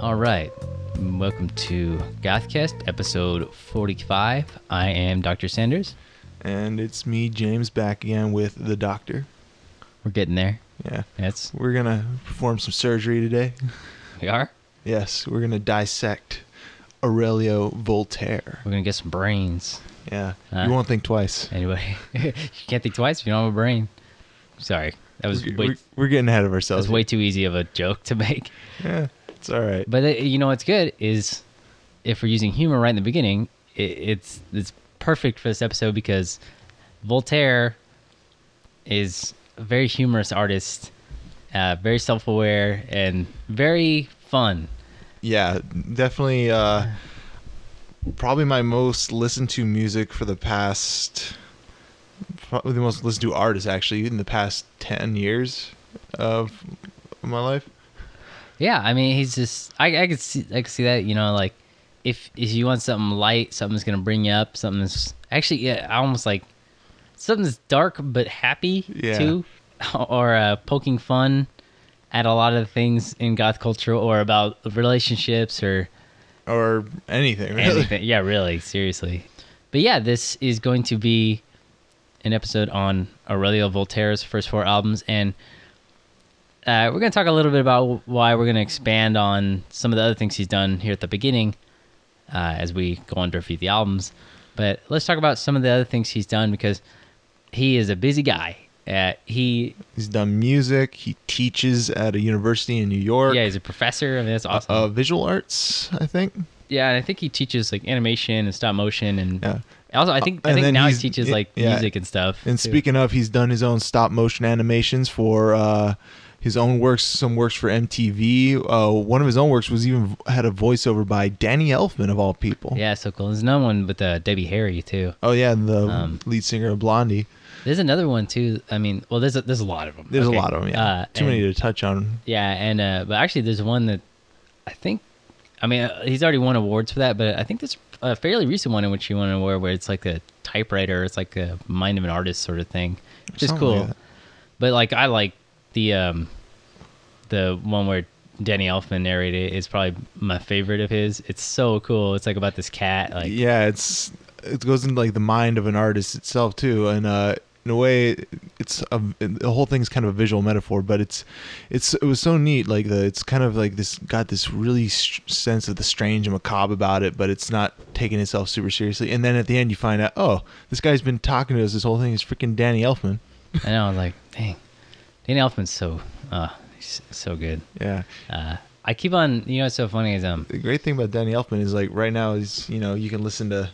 All right. Welcome to GothCast, episode 45. I am Dr. Sanders. And it's me, James, back again with the doctor. We're getting there. Yeah. We're going to perform some surgery today. We are? Yes. We're going to dissect Aurelio Voltaire. We're going to get some brains. Yeah. You won't think twice. Anyway, you can't think twice if you don't have a brain. Sorry. That was we're getting ahead of ourselves. That's way too easy of a joke to make. Yeah. It's all right. But you know what's good is if we're using humor right in the beginning, it's perfect for this episode because Voltaire is a very humorous artist, very self-aware, and very fun. Yeah, definitely. Probably my most listened to music for the past, probably the most listened to artist actually in the past 10 years of my life. Yeah, I mean, he's just I could see that, you know, like if you want something light, something that's gonna bring you up, something that's actually, yeah, I almost like something that's dark but happy too, or poking fun at a lot of things in goth culture, or about relationships or anything really. Yeah, really, seriously. But yeah, this is going to be an episode on Aurelio Voltaire's first 4 albums, and we're going to talk a little bit about why we're going to expand on some of the other things he's done here at the beginning as we go on to review the albums. But let's talk about some of the other things he's done, because he is a busy guy. He's done music. He teaches at a university in New York. Yeah, he's a professor. I mean, that's awesome. Visual arts, I think. Yeah, and I think he teaches like animation and stop motion, and yeah. Also, I think now he teaches like music and stuff. And too. Speaking of, he's done his own stop motion animations for his own works, some works for MTV. One of his own works was even had a voiceover by Danny Elfman, of all people. Yeah, so cool. There's another one with Debbie Harry too. Oh yeah, the lead singer of Blondie. There's another one too. I mean, well, there's a lot of them. There's a lot of them. Yeah, too many to touch on. Yeah, and but actually, there's one that I think. I mean, he's already won awards for that, but I think there's a fairly recent one in which he won an award where it's like a typewriter. It's like a mind of an artist sort of thing, which is cool. Like but like, I like the one where Danny Elfman narrated. It's probably my favorite of his. It's so cool. It's like about this cat. Like, yeah, it goes into like the mind of an artist itself too, and in a way, the whole thing's kind of a visual metaphor, but it was so neat. Like it's kind of like got this really sense of the strange and macabre about it, but it's not taking itself super seriously. And then at the end, you find out, oh, this guy's been talking to us this whole thing. It's freaking Danny Elfman. I know, like, dang, Danny Elfman's he's so good. Yeah. I keep on, you know, what's so funny is the great thing about Danny Elfman is like right now is, you know, you can listen to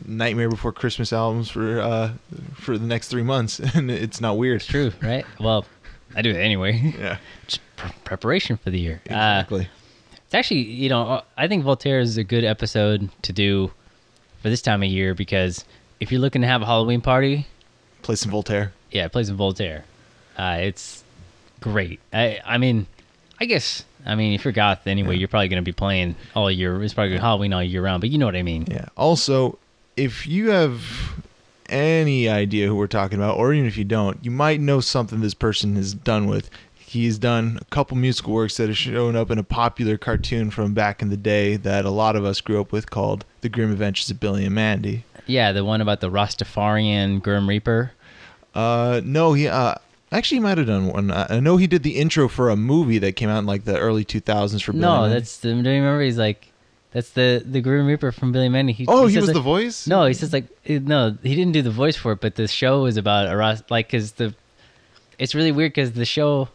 Nightmare Before Christmas albums for the next 3 months, and it's not weird. It's true, right? Well, I do it anyway. Yeah. Just preparation for the year. Exactly. It's actually, you know, I think Voltaire is a good episode to do for this time of year, because if you're looking to have a Halloween party, play some Voltaire. Yeah, play some Voltaire. It's great. I mean, if you're goth anyway, you're probably going to be playing all year. It's probably Halloween all year round, but you know what I mean. Yeah. Also, if you have any idea who we're talking about, or even if you don't, you might know something this person has done with. He's done a couple musical works that have shown up in a popular cartoon from back in the day that a lot of us grew up with called The Grim Adventures of Billy and Mandy. Yeah, the one about the Rastafarian Grim Reaper. No, he actually might have done one. I know he did the intro for a movie that came out in like the early 2000s for Billy and Mandy. Do you remember? He's like, that's the Grim Reaper from Billy and Mandy. He was like, the voice? No, he says like, no, he didn't do the voice for it, but the show is about it's really weird because the show,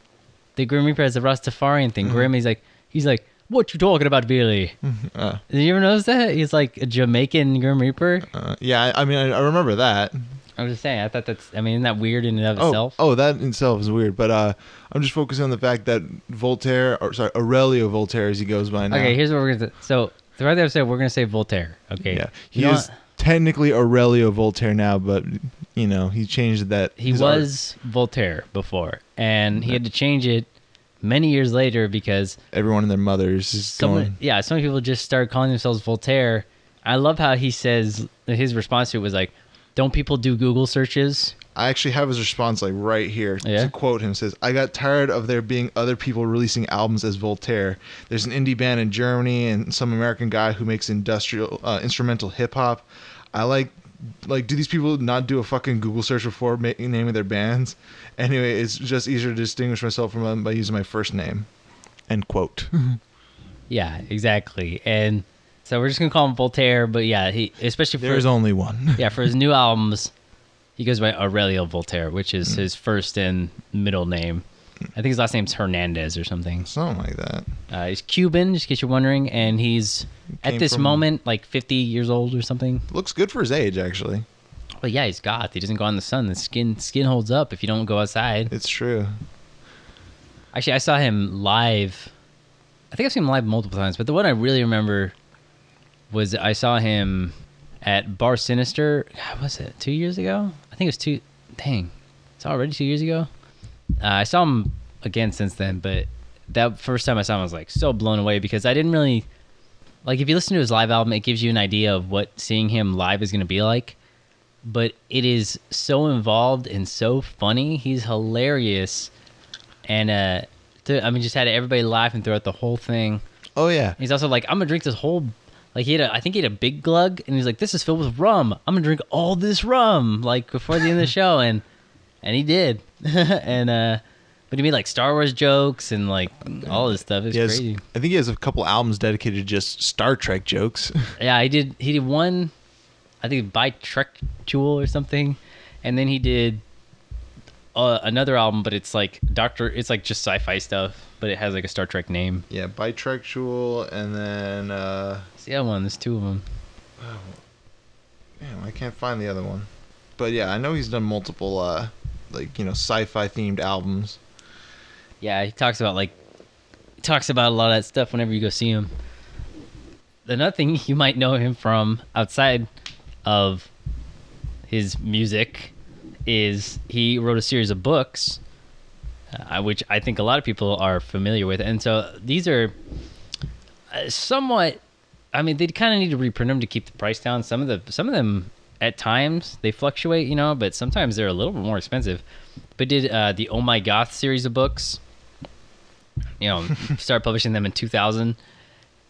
the Grim Reaper has the Rastafarian thing. Mm-hmm. Grim, he's like, what you talking about, Billy? Did you ever notice that? He's like a Jamaican Grim Reaper. Yeah, I mean, I remember that. I'm just saying, I thought isn't that weird in and of itself? Oh, that in itself is weird, but I'm just focusing on the fact that Aurelio Voltaire, as he goes by now. Okay, here's what we're going to do. So, throughout the episode, we're going to say Voltaire, okay? Yeah, he is technically Aurelio Voltaire now, but, you know, he changed that. He was Voltaire before, and he had to change it many years later because everyone and their mothers is going. Yeah, some people just started calling themselves Voltaire. I love how he says, his response to it was like, don't people do Google searches? I actually have his response like right here. Yeah? To quote him, says, "I got tired of there being other people releasing albums as Voltaire. There's an indie band in Germany and some American guy who makes instrumental hip hop. I like, do these people not do a fucking Google search before naming their bands? Anyway, it's just easier to distinguish myself from them by using my first name." End quote. Yeah, exactly. And so we're just gonna call him Voltaire, but yeah, he especially for There's only one. yeah, for his new albums, he goes by Aurelio Voltaire, which is his first and middle name. I think his last name's Hernandez or something. Something like that. He's Cuban, just in case you're wondering, and he's at this moment like 50 years old or something. Looks good for his age, actually. But yeah, he's goth. He doesn't go out in the sun. The skin holds up if you don't go outside. It's true. Actually, I saw him live. I think I've seen him live multiple times, but the one I really remember was I saw him at Bar Sinister. God, was it 2 years ago? I think it was two. Dang, it's already 2 years ago. I saw him again since then, but that first time I saw him, I was like so blown away because I didn't really like. If you listen to his live album, it gives you an idea of what seeing him live is going to be like. But it is so involved and so funny. He's hilarious, and just had everybody laughing throughout the whole thing. Oh yeah. He's also like, I'm gonna drink this whole. Like I think he had a big glug, and he's like, "This is filled with rum. I'm gonna drink all this rum." Like before the end of the show, and he did, and but he made like Star Wars jokes and like all this stuff. It's crazy. I think he has a couple albums dedicated to just Star Trek jokes. Yeah, he did one, I think Bitrektual or something, and then he did another album, but it's like it's like just sci-fi stuff, but it has like a Star Trek name. Yeah, Bitrektual, and then It's the other one. There's two of them. Oh, damn, I can't find the other one. But yeah, I know he's done multiple sci-fi themed albums. Yeah, he talks about a lot of that stuff whenever you go see him. Another thing you might know him from outside of his music is he wrote a series of books, which I think a lot of people are familiar with. And so these are somewhat, I mean, they kind of need to reprint them to keep the price down. Some of them at times they fluctuate, but sometimes they're a little bit more expensive. But did the Oh My Goth series of books, started publishing them in 2000,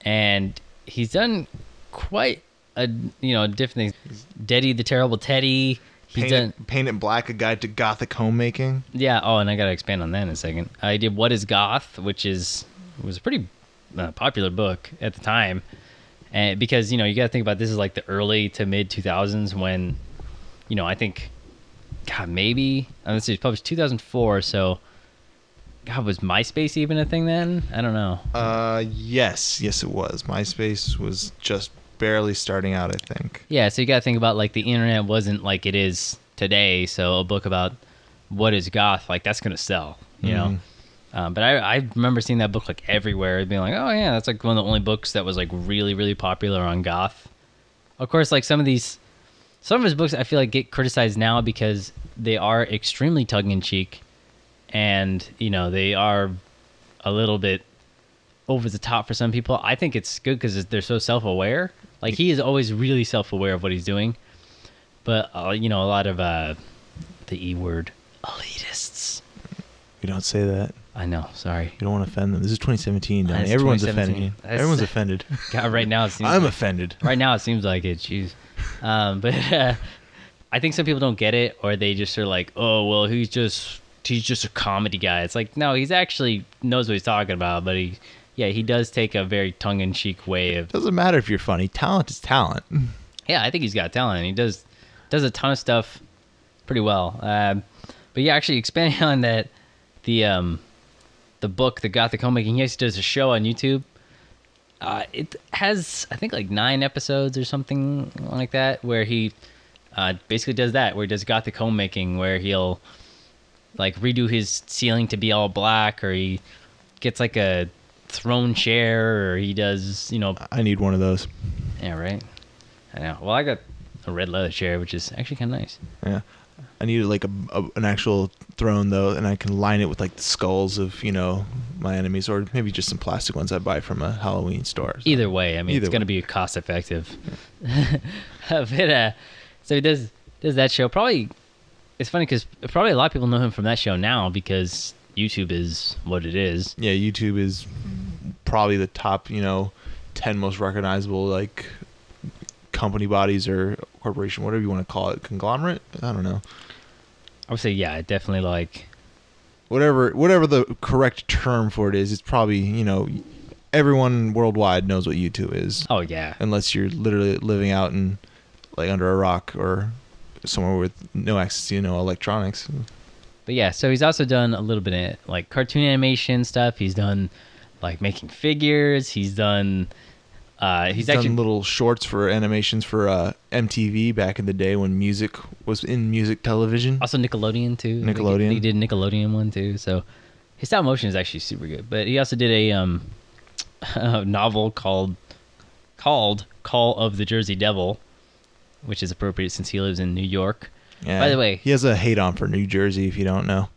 and he's done quite a different things. Deddy the Terrible Teddy. Paint It Black, a guide to Gothic homemaking. Yeah. Oh, and I gotta expand on that in a second. I did What Is Goth, which was a pretty popular book at the time, and because you gotta think about this is like the early to mid 2000s when, I think, God, maybe let's see, it was published 2004. So, God, was MySpace even a thing then? I don't know. Yes, it was. MySpace was just barely starting out, I think. Yeah, so you gotta think about like the internet wasn't like it is today. So a book about what is goth, like that's gonna sell, know. But I remember seeing that book like everywhere, being like, oh yeah, that's like one of the only books that was like really really popular on goth. Of course, like some of his books I feel like get criticized now because they are extremely tongue in cheek, and they are a little bit over the top for some people. I think it's good because they're so self-aware. Like he is always really self-aware of what he's doing, but a lot of the E word elitists. We don't say that. I know. Sorry. You don't want to offend them. This is 2017. It's Everyone's 2017. offended. Everyone's offended. God, right now it seems. I'm offended. Right now it seems like it. Jeez. But I think some people don't get it, or they just are like, oh well, he's just a comedy guy. It's like, no, he's actually knows what he's talking about, but he does take a very tongue-in-cheek way of... Doesn't matter if you're funny. Talent is talent. Yeah, I think he's got talent. He does a ton of stuff pretty well. But yeah, actually expanding on that, the book, The Gothic Homemaking, he actually does a show on YouTube. It has, I think, like 9 episodes or something like that, where he basically does that, where he does Gothic homemaking, where he'll like redo his ceiling to be all black, or he gets like a throne chair, or he does, I need one of those. Yeah, right. I know. Well, I got a red leather chair, which is actually kind of nice. Yeah. I need like an actual throne though, and I can line it with like the skulls of my enemies, or maybe just some plastic ones I buy from a Halloween store. So. Either way, I mean, it's going to be cost effective. But, so he does that show. Probably, it's funny because probably a lot of people know him from that show now because YouTube is what it is. Yeah, YouTube is probably the top, 10 most recognizable like company bodies or corporation, whatever you want to call it, conglomerate. I don't know. I would say, yeah, definitely like whatever the correct term for it is. It's probably everyone worldwide knows what YouTube is. Oh yeah, unless you're literally living out in like under a rock or somewhere with no access to electronics. But yeah, so he's also done a little bit of like cartoon animation stuff. He's done like making figures. He's done he's actually done little shorts for animations for MTV back in the day when music was in music television. Also Nickelodeon too. Nickelodeon. He did Nickelodeon one too. So his stop motion is actually super good. But he also did a novel called Call of the Jersey Devil, which is appropriate since he lives in New York. Yeah. By the way, he has a hate on for New Jersey, if you don't know.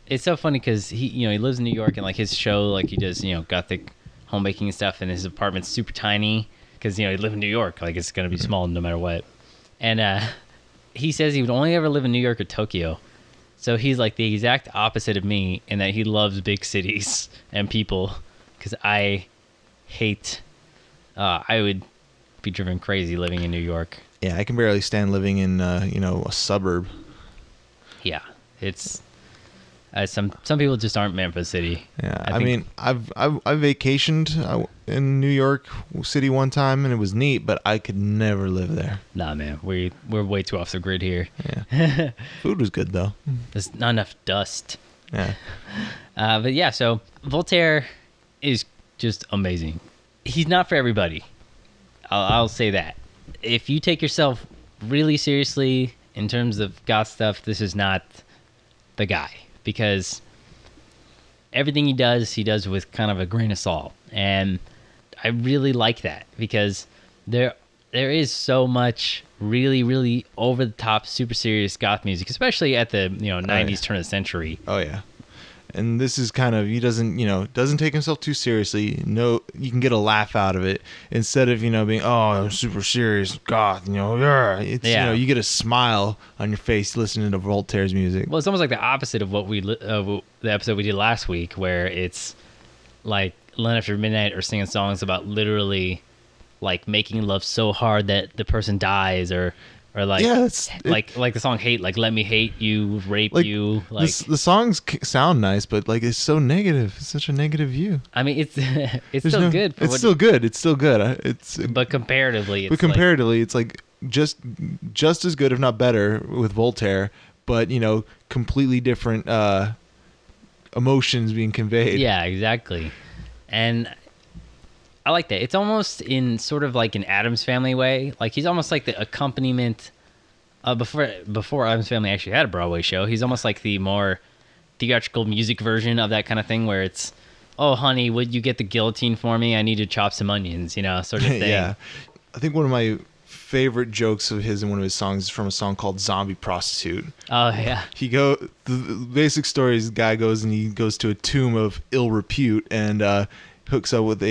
It's so funny because he lives in New York, and like his show, like he does gothic homemaking and stuff, and his apartment's super tiny because he live in New York, like it's gonna be small no matter what. And he says he would only ever live in New York or Tokyo. So he's like the exact opposite of me in that he loves big cities and people, because I hate. I would be driven crazy living in New York. Yeah, I can barely stand living in a suburb. Yeah, it's some people just aren't meant for the city. Yeah, I mean, I've vacationed in New York City one time, and it was neat, but I could never live there. Nah, man, we're way too off the grid here. Yeah, food was good though. There's not enough dust. Yeah, but yeah, so Voltaire is just amazing. He's not for everybody. I'll say that. If you take yourself really seriously in terms of goth stuff, this is not the guy, because everything he does with kind of a grain of salt, and I really like that because there is so much really, really over the top, super serious goth music, especially at the 90s turn of the century. Oh yeah. And this is kind of, he doesn't take himself too seriously. No, you can get a laugh out of it instead of, being, I'm super serious, goth, you get a smile on your face listening to Voltaire's music. Well, it's almost like the opposite of what the episode we did last week, where it's like Land After Midnight or singing songs about literally like making love so hard that the person dies, or like, like the song "Hate," like "Let me hate you, rape you." Like the songs sound nice, but like it's so negative. It's such a negative view. I mean, it's still good. It's still good. It's still good. But comparatively, it's like just as good, if not better, with Voltaire. But completely different emotions being conveyed. Yeah, exactly. And I like that. It's almost in sort of like an Addams Family way. Like he's almost like the accompaniment before Addams Family actually had a Broadway show. He's almost like the more theatrical music version of that kind of thing, where it's, oh honey, would you get the guillotine for me? I need to chop some onions, sort of thing. Yeah. I think one of my favorite jokes of his in one of his songs is from a song called "Zombie Prostitute." Oh yeah. The basic story is, the guy goes to a tomb of ill repute and hooks up with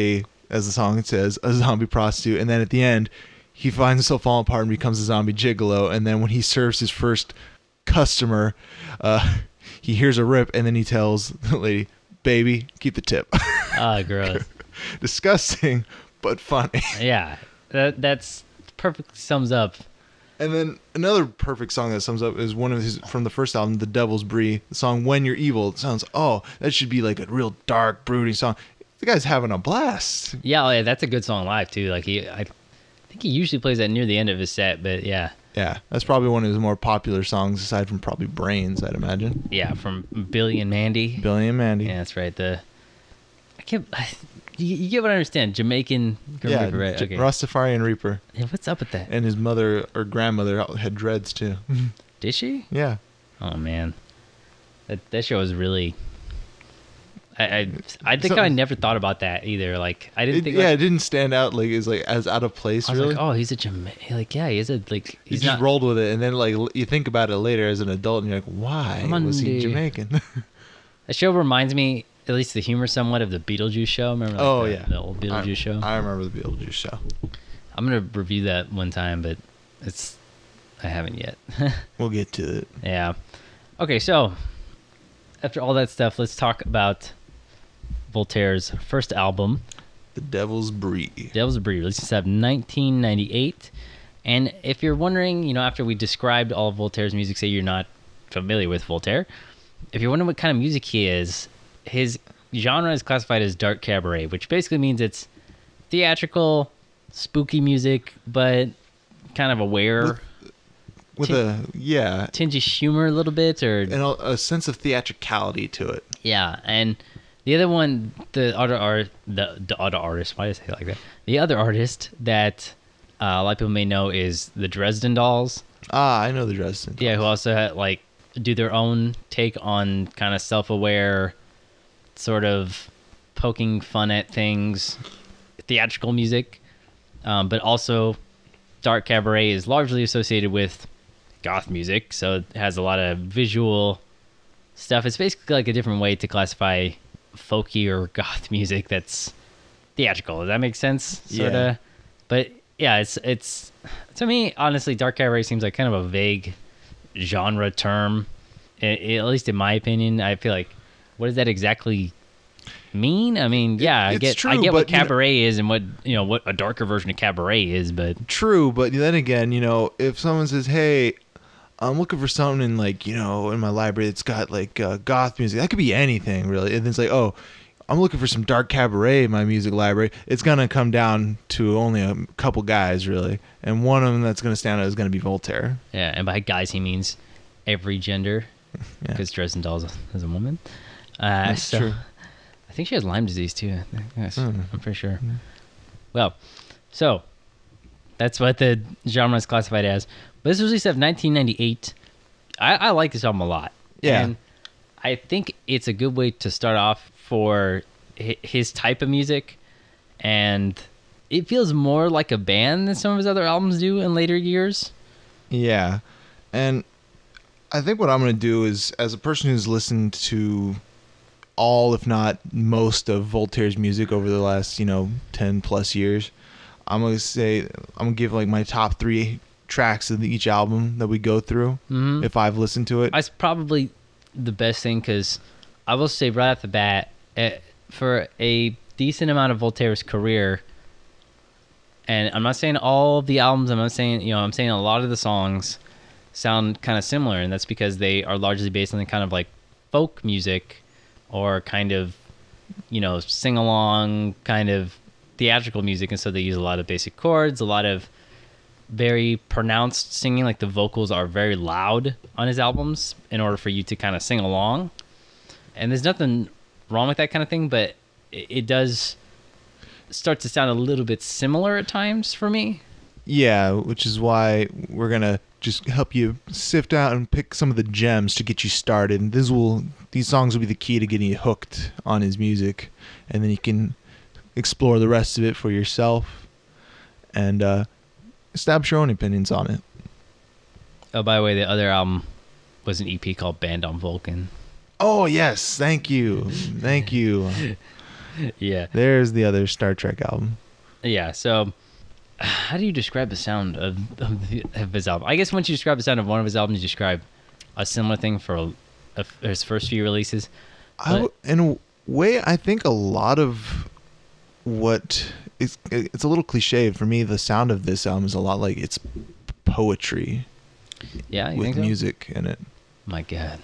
as the song says, a zombie prostitute, and then at the end he finds himself falling apart and becomes a zombie gigolo, and then when he serves his first customer, he hears a rip, and then he tells the lady, "Baby, keep the tip." Ah, gross. Disgusting, but funny. Yeah, that's perfectly sums up. And then another perfect song that sums up is one of his from the first album, The Devil's Bris, the song "When You're Evil." It sounds, that should be like a real dark, brooding song. The guy's having a blast. Yeah, that's a good song live too. Like I think he usually plays that near the end of his set, but yeah. Yeah, that's probably one of his more popular songs, aside from probably Brains, I'd imagine. Yeah, from Billy and Mandy. Billy and Mandy. Yeah, that's right. You get what I understand. Jamaican Reaper, right? Okay. Rastafarian Reaper. Yeah, what's up with that? And his mother or grandmother had dreads too. Did she? Yeah. Oh man, that show was really. I think I never thought about that either. Like I didn't think. Yeah, it didn't stand out as out of place. I was really. Like, oh, he's a Jamaican. Like, yeah, he's just not rolled with it, and then like you think about it later as an adult, and you're like, why was he Jamaican? The show reminds me, at least the humor, somewhat of the Beetlejuice show. Remember? The old Beetlejuice show. I remember the Beetlejuice show. I'm gonna review that one time, but I haven't yet. We'll get to it. Yeah. Okay, so after all that stuff, let's talk about Voltaire's first album, The Devil's Bris. Devil's Bris, released in 1998. And if you're wondering, after we described all of Voltaire's music, say you're not familiar with Voltaire, if you're wondering what kind of music he is, his genre is classified as dark cabaret, which basically means it's theatrical, spooky music, but kind of aware. With a tinge of humor a little bit, or and a sense of theatricality to it. Yeah, and the other one, the other artist. Why did I say it like that? The other artist that a lot of people may know is the Dresden Dolls. Ah, I know the Dresden Dolls. Yeah, who also had, do their own take on kind of self-aware, sort of poking fun at things, theatrical music, but also dark cabaret is largely associated with goth music, so it has a lot of visual stuff. It's basically like a different way to classify folky or goth music that's theatrical. Does that make sense? Sorta. Yeah. But yeah, it's to me, honestly, dark cabaret seems like kind of a vague genre term. At least in my opinion, I feel like, what does that exactly mean? I mean, yeah, I get what cabaret is and what what a darker version of cabaret is, but true. But then again, if someone says, "Hey, I'm looking for something in my library that's got goth music," that could be anything really, and it's like, "Oh, I'm looking for some dark cabaret in my music library," it's gonna come down to only a couple guys really, and one of them that's gonna stand out is gonna be Voltaire. Yeah, and by guys he means every gender, because Dresden Dolls is a woman. That's true. I think she has Lyme disease too. Yes, I'm pretty sure. Well, so that's what the genre is classified as. But this was released in 1998. I like this album a lot. Yeah. And I think it's a good way to start off for his type of music. And it feels more like a band than some of his other albums do in later years. Yeah. And I think what I'm going to do is, as a person who's listened to all, if not most, of Voltaire's music over the last 10 plus years, I'm gonna give my top 3 tracks of each album that we go through, if I've listened to it. That's probably the best thing, because I will say right off the bat, for a decent amount of Voltaire's career, and I'm not saying all of the albums, I'm not saying I'm saying a lot of the songs sound kind of similar, and that's because they are largely based on the kind of folk music, or kind of, sing-along kind of theatrical music. And so they use a lot of basic chords, a lot of very pronounced singing. The vocals are very loud on his albums in order for you to kind of sing along. And there's nothing wrong with that kind of thing, but it does start to sound a little bit similar at times for me. Yeah, which is why we're going to just help you sift out and pick some of the gems to get you started. And these songs will be the key to getting you hooked on his music, and then you can explore the rest of it for yourself and establish your own opinions on it. Oh, by the way, the other album was an EP called Band on Vulcan. Oh yes, thank you. Yeah, there's the other Star Trek album. Yeah, so how do you describe the sound of his album? I guess once you describe the sound of one of his albums, you describe a similar thing for his first few releases. In a way, I think a lot of what it's a little cliche for me. The sound of this album is a lot like it's poetry. Yeah, you with think so? Music in it. My God,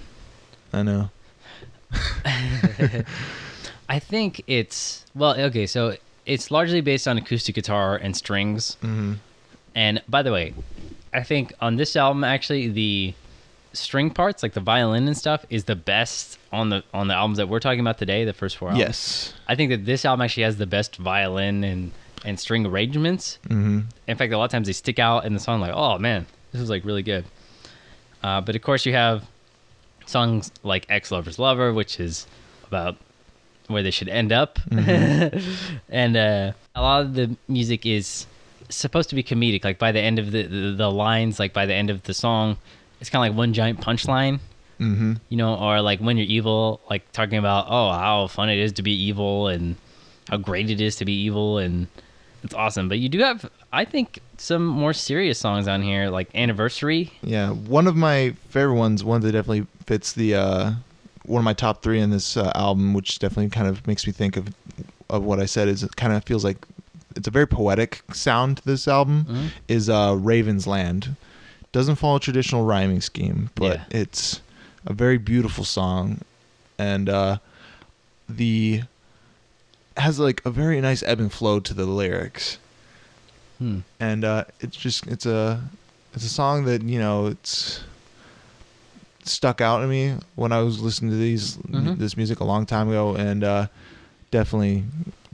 I know. I think it's okay. So it's largely based on acoustic guitar and strings. Mm-hmm. And by the way, I think on this album, actually, the string parts, the violin and stuff, is the best on the albums that we're talking about today, the first 4 albums. Yes. I think that this album actually has the best violin and string arrangements. Mm-hmm. In fact, a lot of times they stick out in the song oh, man, this is really good. But of course, you have songs like Ex-Lover's Lover, which is about where they should end up. Mm-hmm. And a lot of the music is supposed to be comedic. By the end of the lines, by the end of the song, it's kind of one giant punchline. Mm-hmm. Or When You're Evil, talking about how fun it is to be evil and how great it is to be evil. And It's awesome. But you do have, I think, some more serious songs on here, like Anniversary. Yeah, one of my favorite ones, one that definitely fits the one of my top 3 in this album, which definitely kind of makes me think of what I said. Is it kind of feels like it's a very poetic sound to this album. Is Raven's Land. Doesn't follow a traditional rhyming scheme, but it's a very beautiful song, and has like a very nice ebb and flow to the lyrics. And it's a song that, you know, it's stuck out to me when I was listening to this music a long time ago, and definitely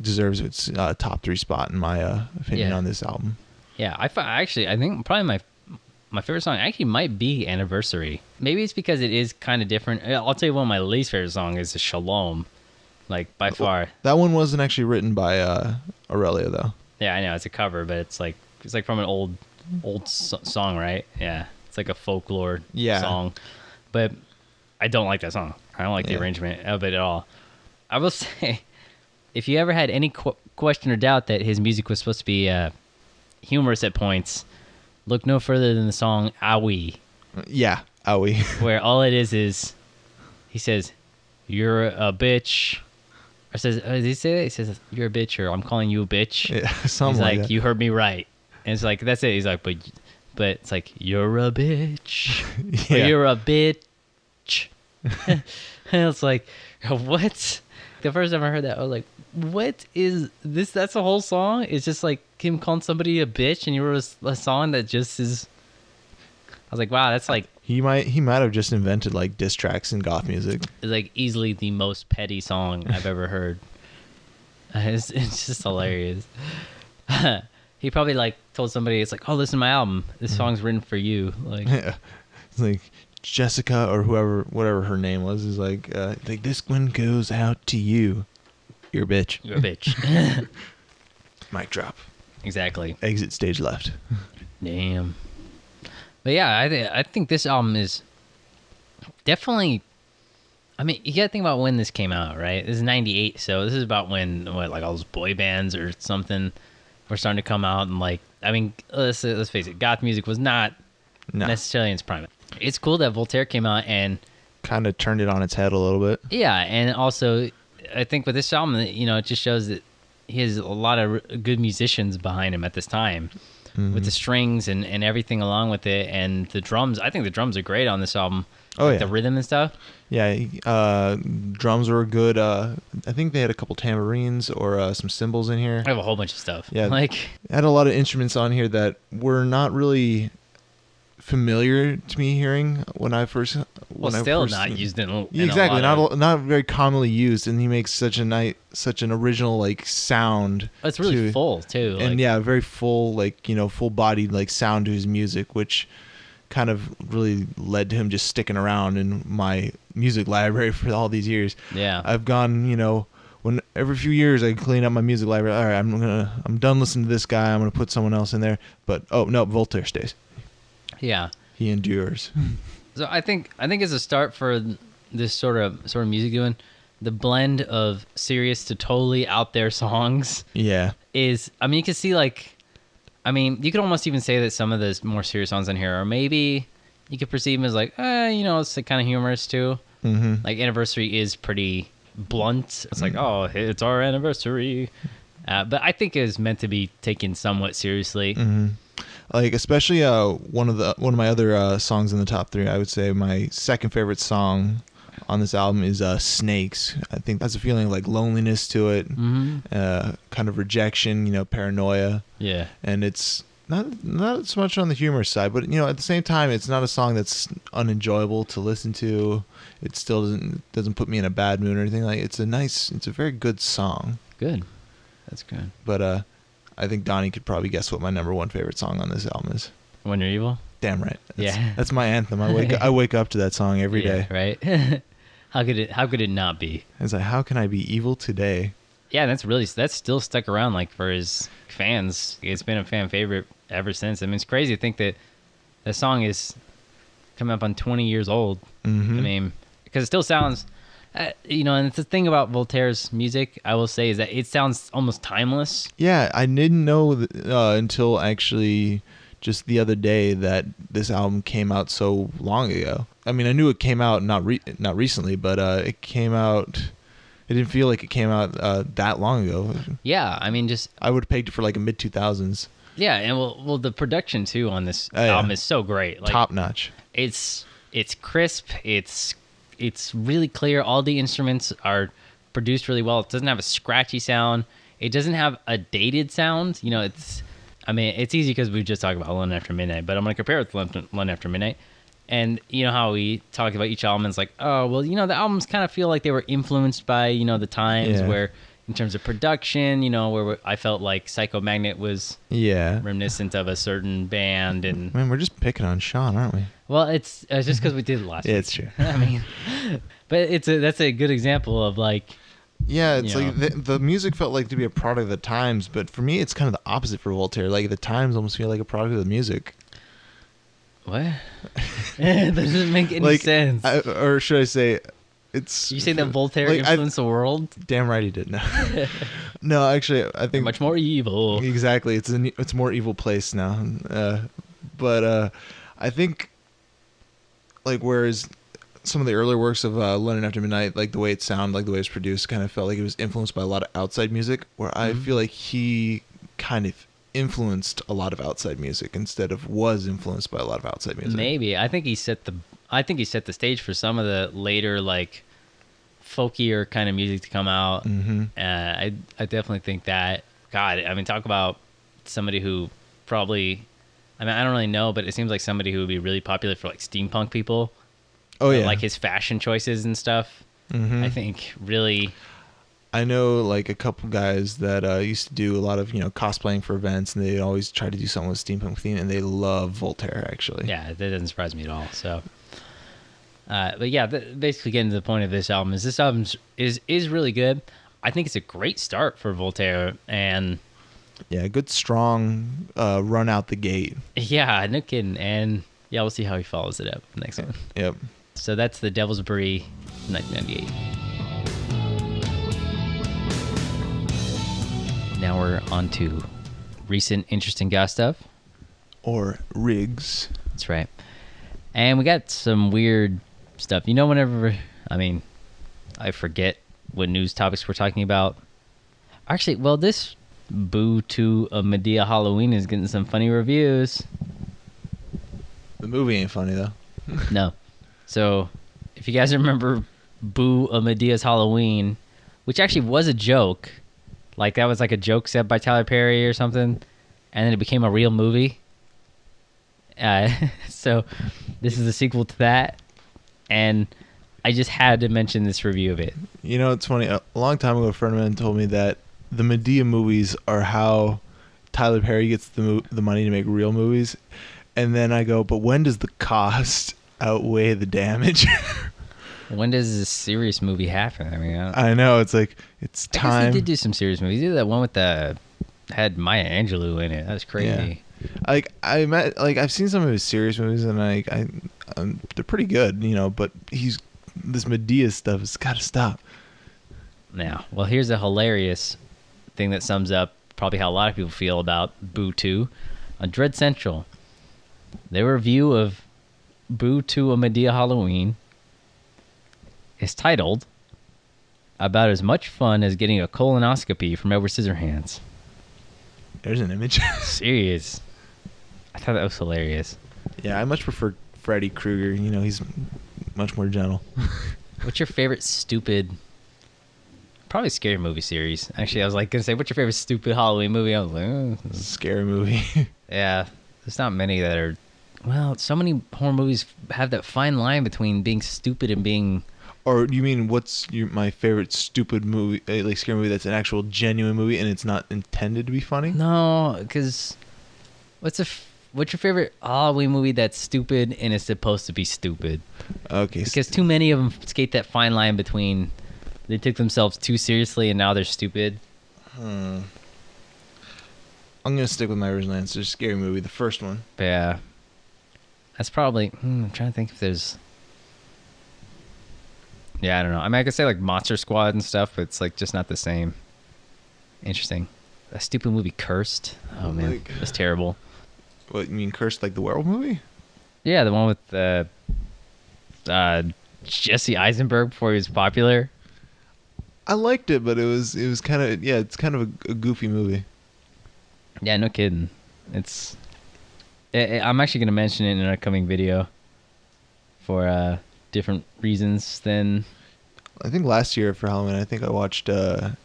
deserves its top 3 spot in my opinion on this album. Yeah, I think probably my favorite song actually might be Anniversary. Maybe it's because it is kind of different. I'll tell you, one of my least favorite songs is Shalom, like by far. That one wasn't actually written by Aurelio though. Yeah, I know it's a cover, but it's like from an old song, right? Yeah, it's like a folklore song. But I don't like that song. I don't like the arrangement of it at all. I will say, if you ever had any question or doubt that his music was supposed to be humorous at points, look no further than the song Owie. Yeah, Owie. Where all it is he says, "You're a bitch." Or says, does he say that? He says, "You're a bitch," or "I'm calling you a bitch." Yeah, something He's like that. "You heard me right." And it's like, that's it. He's like, but it's like, "You're a bitch." Or, "You're a bitch." And it's like, what? The first time I heard that, I was like, what is this? That's the whole song? It's just like him calling somebody a bitch, and you wrote a song that just is... I was like, wow, that's like... He might have just invented like diss tracks in goth music. It's like easily the most petty song I've ever heard. It's just hilarious. He probably like told somebody, it's like, "Oh, listen to my album. This song's written for you." Like, yeah. It's like Jessica or whatever her name was, is like this one goes out to you. You're a bitch. "You're a bitch." Mic drop. Exactly. Exit stage left. Damn. But yeah, I think this album is definitely... I mean, you gotta think about when this came out, right? This is 98, so this is about when, like all those boy bands or something were starting to come out, and like, I mean, let's face it, goth music was not necessarily in its prime. It's cool that Voltaire came out and kind of turned it on its head a little bit. Yeah, and also, I think with this album, you know, it just shows that he has a lot of good musicians behind him at this time. With the strings and everything along with it, and the drums. I think the drums are great on this album. Oh, like the rhythm and stuff. Yeah, drums were good. I think they had a couple tambourines or some cymbals in here. I have a whole bunch of stuff. Yeah, like had a lot of instruments on here that were not really familiar to me hearing when I first. Not used in exactly, a not very commonly used, and he makes such an original like sound. It's really full too, and very full, like, you know, full bodied like sound to his music, which kind of really led to him just sticking around in my music library for all these years. Yeah, I've gone, you know, when every few years I clean up my music library. All right, I'm done listening to this guy. I'm gonna put someone else in there. But oh no, Voltaire stays. Yeah, he endures. So I think as a start for this sort of music doing, the blend of serious to totally out there songs. Yeah, is, I mean, you can see like, I mean, you could almost even say that some of the more serious songs on here are maybe you could perceive them as like, you know, it's kind of humorous too. Like Anniversary is pretty blunt. It's like, oh, it's our anniversary, but I think it is meant to be taken somewhat seriously. Like especially one of my other songs in the top 3. I would say my second favorite song on this album is Snakes. I think that's a feeling of like loneliness to it, kind of rejection, you know, paranoia. Yeah, and it's not so much on the humorous side, but you know, at the same time, it's not a song that's unenjoyable to listen to. It still doesn't put me in a bad mood or anything. Like it's a very good song. Good, that's good. But I think Donnie could probably guess what my number 1 favorite song on this album is. When You're Evil? Damn right. That's my anthem. I wake up to that song every day. Right? How could it not be? It's like, how can I be evil today? Yeah, that's still stuck around like for his fans. It's been a fan favorite ever since. I mean, it's crazy to think that song is coming up on 20 years old. I mean, because it still sounds, And it's the thing about Voltaire's music, I will say, is that it sounds almost timeless. Yeah, I didn't know until actually just the other day that this album came out so long ago. I mean, I knew it came out not recently, but it came out. It didn't feel like it came out that long ago. Yeah, I mean, I would have pegged it for like a mid 2000s. Yeah, and well, the production too on this album is so great, like, top notch. It's crisp. It's really clear. All the instruments are produced really well. It doesn't have a scratchy sound. It doesn't have a dated sound. It's easy because we just talked about London After Midnight, but I'm going to compare it to London After Midnight. And you know how we talk about each album, it's like, oh, well, the albums kind of feel like they were influenced by, the times where, in terms of production, where I felt like Psycho Magnet was reminiscent of a certain band. And man, we're just picking on Sean, aren't we? Well, it's just because we did it last week. Yeah, it's true. I mean, but that's a good example of like. Yeah, it's like the music felt like to be a product of the times, but for me, it's kind of the opposite for Voltaire. Like the times almost feel like a product of the music. What? That doesn't make any sense. Or should I say, it's... You saying that Voltaire influenced the world? Damn right he did. No, no, actually, I think... They're much more evil. Exactly. It's a more evil place now. But I think, like, whereas some of the earlier works of London After Midnight, like the way it sounded, like the way it was produced, kind of felt like it was influenced by a lot of outside music, where I feel like he kind of influenced a lot of outside music instead of was influenced by a lot of outside music. Maybe. I think he set the stage for some of the later, like, folkier kind of music to come out. I definitely think that. God, I mean, talk about somebody who probably, I don't really know, but it seems like somebody who would be really popular for like steampunk people. Oh yeah, like his fashion choices and stuff. I think really. I know like a couple guys that used to do a lot of cosplaying for events, and they always try to do something with steampunk theme, and they love Voltaire actually. Yeah, that doesn't surprise me at all. So, but yeah, basically getting to the point of this album is really good. I think it's a great start for Voltaire, and yeah, good strong run out the gate. Yeah, no kidding, and yeah, we'll see how he follows it up next one. Yep. So that's the Devil's Bris, 1998. Now we're on to recent interesting goth stuff. Or rigs. That's right. And we got some weird stuff. Whenever, I forget what news topics we're talking about. Actually, well, this Boo to a Medea Halloween is getting some funny reviews. The movie ain't funny, though. No. So, if you guys remember Boo a Medea's Halloween, which actually was a joke. Like, that was like a joke said by Tyler Perry or something. And then it became a real movie. So, this is a sequel to that. And I just had to mention this review of it. It's funny. A long time ago, a friend of mine told me that the Medea movies are how Tyler Perry gets the money to make real movies. And then I go, but when does the cost outweigh the damage? When does this serious movie happen? I know, it's like it's time. I guess he did do some serious movies. He did that one with had Maya Angelou in it. That was crazy. Yeah. I've seen some of his serious movies, and they're pretty good, But this Medea stuff has got to stop. Now, well, here's a hilarious thing that sums up probably how a lot of people feel about Boo 2 on Dread Central. Their review of Boo to a Medea Halloween is titled "About as much fun as getting a colonoscopy from Edward Scissorhands." There's an image. Serious. I thought that was hilarious. Yeah, I much prefer Freddy Krueger. He's much more gentle. What's your favorite stupid... Probably scary movie series. Actually, I was like going to say, what's your favorite stupid Halloween movie? I was like, oh. Scary movie. Yeah, there's not many that are... Well, so many horror movies have that fine line between being stupid and being... Or you mean what's my favorite stupid movie, like scary movie that's an actual genuine movie and it's not intended to be funny? No, because what's your favorite Halloween movie that's stupid and is supposed to be stupid? Okay. Because too many of them skate that fine line between they took themselves too seriously and now they're stupid. I'm gonna stick with my original answer. Scary movie, the first one. Yeah, that's probably. I'm trying to think if there's. Yeah, I don't know. I mean, I could say like Monster Squad and stuff, but it's like just not the same. Interesting. That stupid movie Cursed. Oh man, Like- that's terrible. What, you mean Cursed, like the werewolf movie? Yeah, the one with Jesse Eisenberg before he was popular. I liked it, but it was kind of, yeah, it's kind of a goofy movie. Yeah, no kidding. I'm actually going to mention it in an upcoming video for different reasons than... I think last year for Halloween, I think I watched the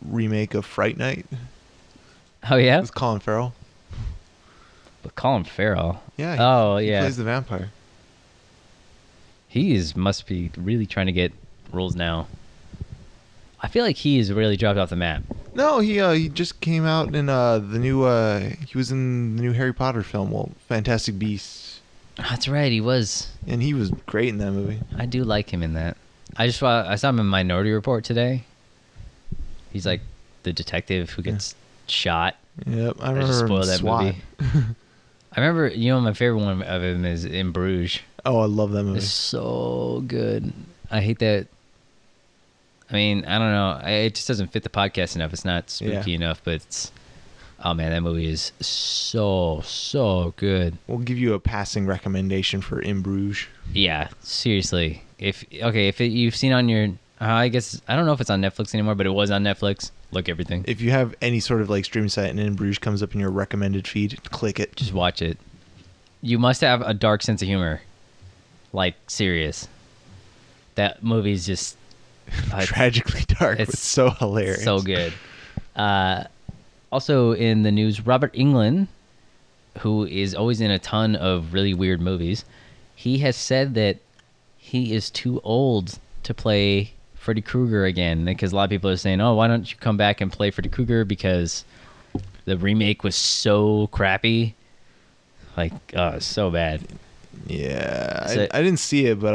remake of Fright Night Oh, yeah? with Colin Farrell. But Colin Farrell. Yeah. He He plays the vampire. Must be really trying to get roles now. I feel like he's really dropped off the map. No, he just came out in the new he was in the new Harry Potter film, well, Fantastic Beasts, Oh, that's right, he was. and he was great in that movie. I do like him in that. I saw him in Minority Report today. He's like the detective who gets shot. Yep, I I remember just him in spoiled that SWAT. movie. I remember, my favorite one of him is in Bruges. Oh, I love that movie. It's so good. I hate that. I mean, I don't know. It just doesn't fit the podcast enough. It's not spooky enough, but it's... Oh, man, that movie is so good. We'll give you a passing recommendation for In Bruges. Yeah, seriously. If you've seen on your... I guess... I don't know if it's on Netflix anymore, but it was on Netflix. Look, everything. If you have any sort of like streaming site and In Bruges comes up in your recommended feed, click it. Just watch it. You must have a dark sense of humor. Like, serious. That movie's just... Tragically dark, but so hilarious. So good. Also in the news, Robert Englund, who is always in a ton of really weird movies, he has said that he is too old to play Freddy Krueger again, because a lot of people are saying, oh, why don't you come back and play Freddy Krueger, because the remake was so crappy. Like, so bad. Yeah, So- I didn't see it, but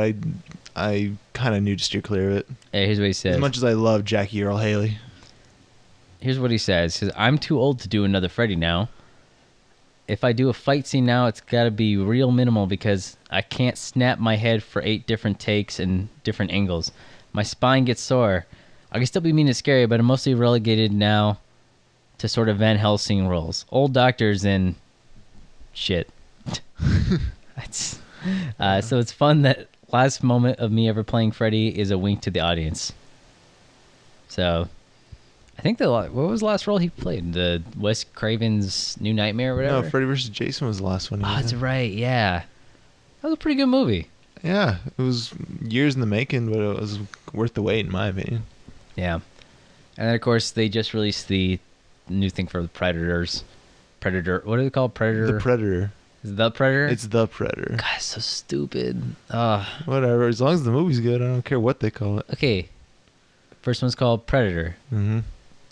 I kind of knew to steer clear of it. Hey, here's what he says. As much as I love Jackie Earl Haley. Here's what he says. He says, I'm too old to do another Freddy now. If I do a fight scene now, it's got to be real minimal, because I can't snap my head for 8 different takes and different angles. My spine gets sore. I can still be mean and scary, but I'm mostly relegated now to sort of Van Helsing roles. Old doctors and shit. So it's fun that last moment of me ever playing Freddy is a wink to the audience. So I think what was the last role he played? The Wes Craven's New Nightmare or whatever? No, Freddy vs. Jason was the last one. Oh, that's right. Yeah. That was a pretty good movie. Yeah, it was years in the making, but it was worth the wait, in my opinion. Yeah. And then, of course, they just released the new thing for the Predators. Predator. What do they call it? Predator? The Predator. Is it The Predator? It's The Predator. God, it's so stupid. Whatever, as long as the movie's good, I don't care what they call it. Okay. First one's called Predator. Mm-hmm.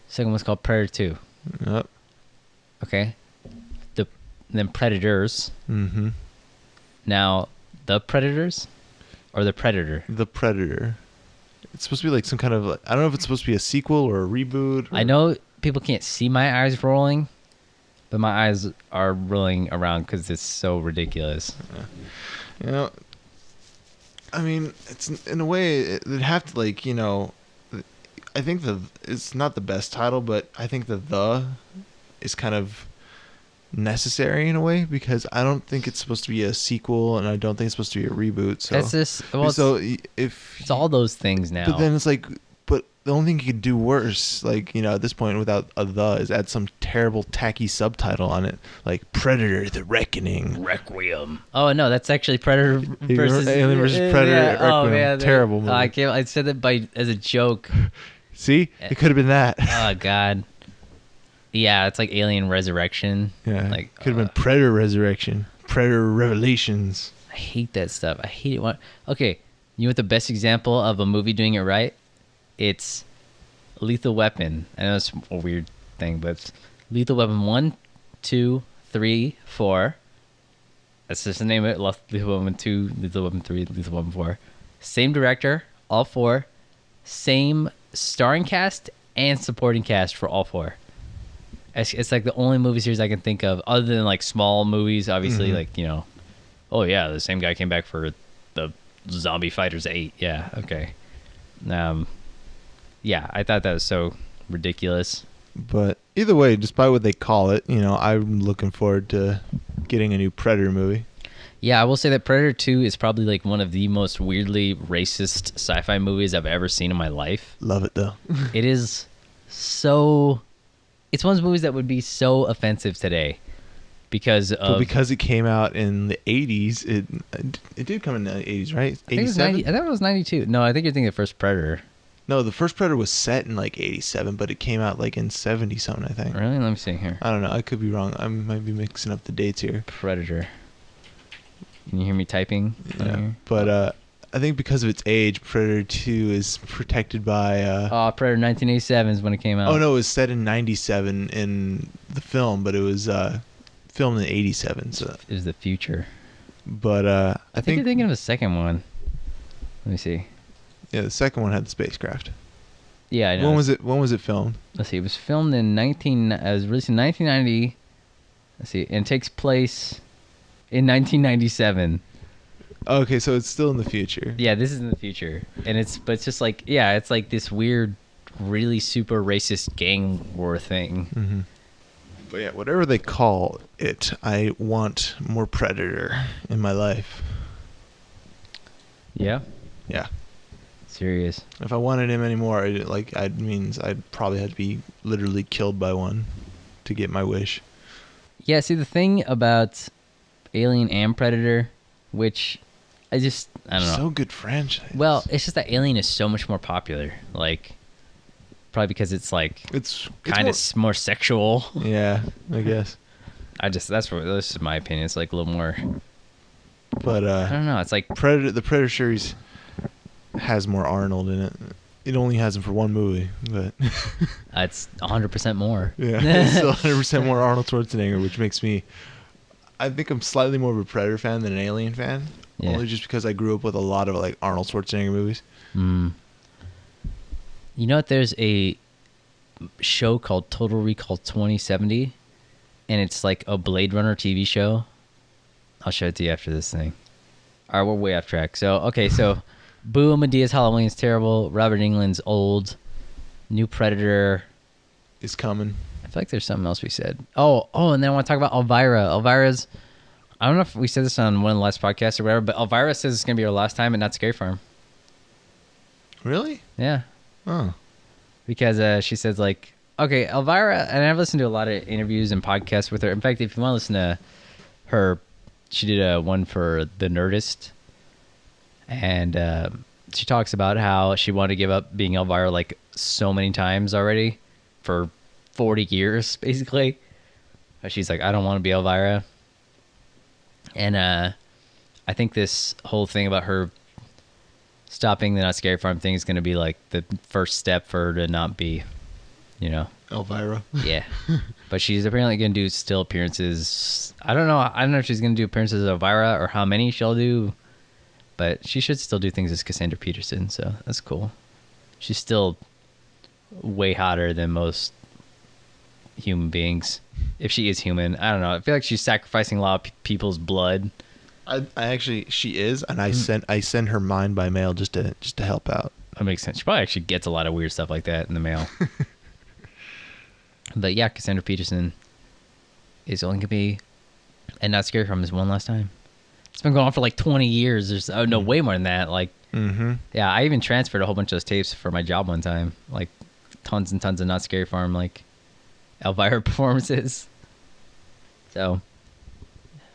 Second one's called Predator 2. Yep. Okay. Then Predators. Mm-hmm. Now, The Predators or The Predator? The Predator. It's supposed to be like some kind of... I don't know if it's supposed to be a sequel or a reboot. Or... I know people can't see my eyes rolling, but my eyes are rolling around because it's so ridiculous. You know, I mean, it's in a way, it'd have to, like, you know... I think it's not the best title, but I think the is kind of necessary in a way, because I don't think it's supposed to be a sequel, and I don't think it's supposed to be a reboot. So That's just... Well, so if it's all those things now. but then it's like, but the only thing you could do worse, like, you know, at this point without a is add some terrible tacky subtitle on it, like Predator: The Reckoning. Requiem. Oh no, that's actually Predator versus Alien versus Predator. Yeah. Oh Requiem. man, Terrible movie. I said that as a joke. See, it could have been that. Oh god. Yeah, it's like Alien Resurrection. Yeah, Like could have been Predator Resurrection, Predator Revelations. I hate that stuff. I hate it. Okay, you know what the best example of a movie doing it right? It's Lethal Weapon. I know it's a weird thing, but it's Lethal Weapon 1, 2, 3, 4. That's just the name of it. Lethal Weapon 2, Lethal Weapon 3, Lethal Weapon 4. Same director, all 4. Same starring cast and supporting cast for all 4. It's like the only movie series I can think of, other than like small movies, obviously, like, you know, oh yeah, the same guy came back for the Zombie Fighters 8. Yeah, okay. Yeah, I thought that was so ridiculous. But either way, despite what they call it, I'm looking forward to getting a new Predator movie. Yeah, I will say that Predator 2 is probably like one of the most weirdly racist sci-fi movies I've ever seen in my life. Love it though. It is so... It's one of those movies that would be so offensive today because it came out in the 80s. It did come in the 80s, right? I think I thought it was 92. No, I think you're thinking of the first Predator. No, the first Predator was set in like 87, but it came out like in 70 something, I think. Really? Let me see here. I don't know. I could be wrong. I might be mixing up the dates here. Predator. Can you hear me typing? Yeah. But I think because of its age, Predator 2 is protected by... Predator 1987 is when it came out. Oh, no, it was set in 97 in the film, but it was filmed in 87. So. It was the future. But I think you're thinking of the second one. Let me see. Yeah, the second one had the spacecraft. Yeah, I know. When was it filmed? Let's see. It was filmed in it was released in 1990. Let's see. And it takes place in 1997. Okay, so it's still in the future. Yeah, this is in the future. And it's just like, yeah, it's like this weird, really super racist gang war thing. Mm-hmm. But yeah, whatever they call it, I want more Predator in my life. Yeah? Yeah. Serious. If I wanted him anymore, means I'd probably have to be literally killed by one to get my wish. Yeah, see, the thing about Alien and Predator, which I don't know. So good franchise. Well, it's just that Alien is so much more popular. Like, probably because it's like it's kind of more sexual. Yeah, I guess. This is my opinion. It's like a little more. But I don't know. It's like the Predator series has more Arnold in it. It only has him for one movie, but it's 100% more. Yeah, it's still 100% more Arnold Schwarzenegger, which makes me. I think I'm slightly more of a Predator fan than an Alien fan. Yeah. Only just because I grew up with a lot of like Arnold Schwarzenegger movies. You know what? There's a show called Total Recall 2070, and it's like a Blade Runner TV show. I'll show it to you after this thing. All right, we're way off track. So Boo Medea's Halloween's terrible. Robert Englund's old. New Predator is coming. I feel like there's something else we said. Oh, and then I want to talk about Elvira. Elvira's, I don't know if we said this on one of the last podcasts or whatever, but Elvira says it's going to be her last time at Not Scary Farm. Really? Yeah. Oh. Because she says, like, okay, Elvira, and I've listened to a lot of interviews and podcasts with her. In fact, if you want to listen to her, she did one for The Nerdist. And she talks about how she wanted to give up being Elvira like so many times already for 40 years, basically. She's like, I don't want to be Elvira. And I think this whole thing about her stopping the Not Scary Farm thing is going to be like the first step for her to not be, Elvira. Yeah. But she's apparently going to do still appearances. I don't know if she's going to do appearances of Elvira or how many she'll do. But she should still do things as Cassandra Peterson, so that's cool. She's still way hotter than most human beings. If she is human, I don't know. I feel like she's sacrificing a lot of people's blood. I actually, she is, and I send her mine by mail just to help out. That makes sense. She probably actually gets a lot of weird stuff like that in the mail. But yeah, Cassandra Peterson is only gonna be and Not Scary Farm this one last time. It's been going on for like 20 years. There's way more than that. Like, yeah, I even transferred a whole bunch of those tapes for my job one time. Like, tons and tons of Not Scary Farm, like, Elvira performances. So,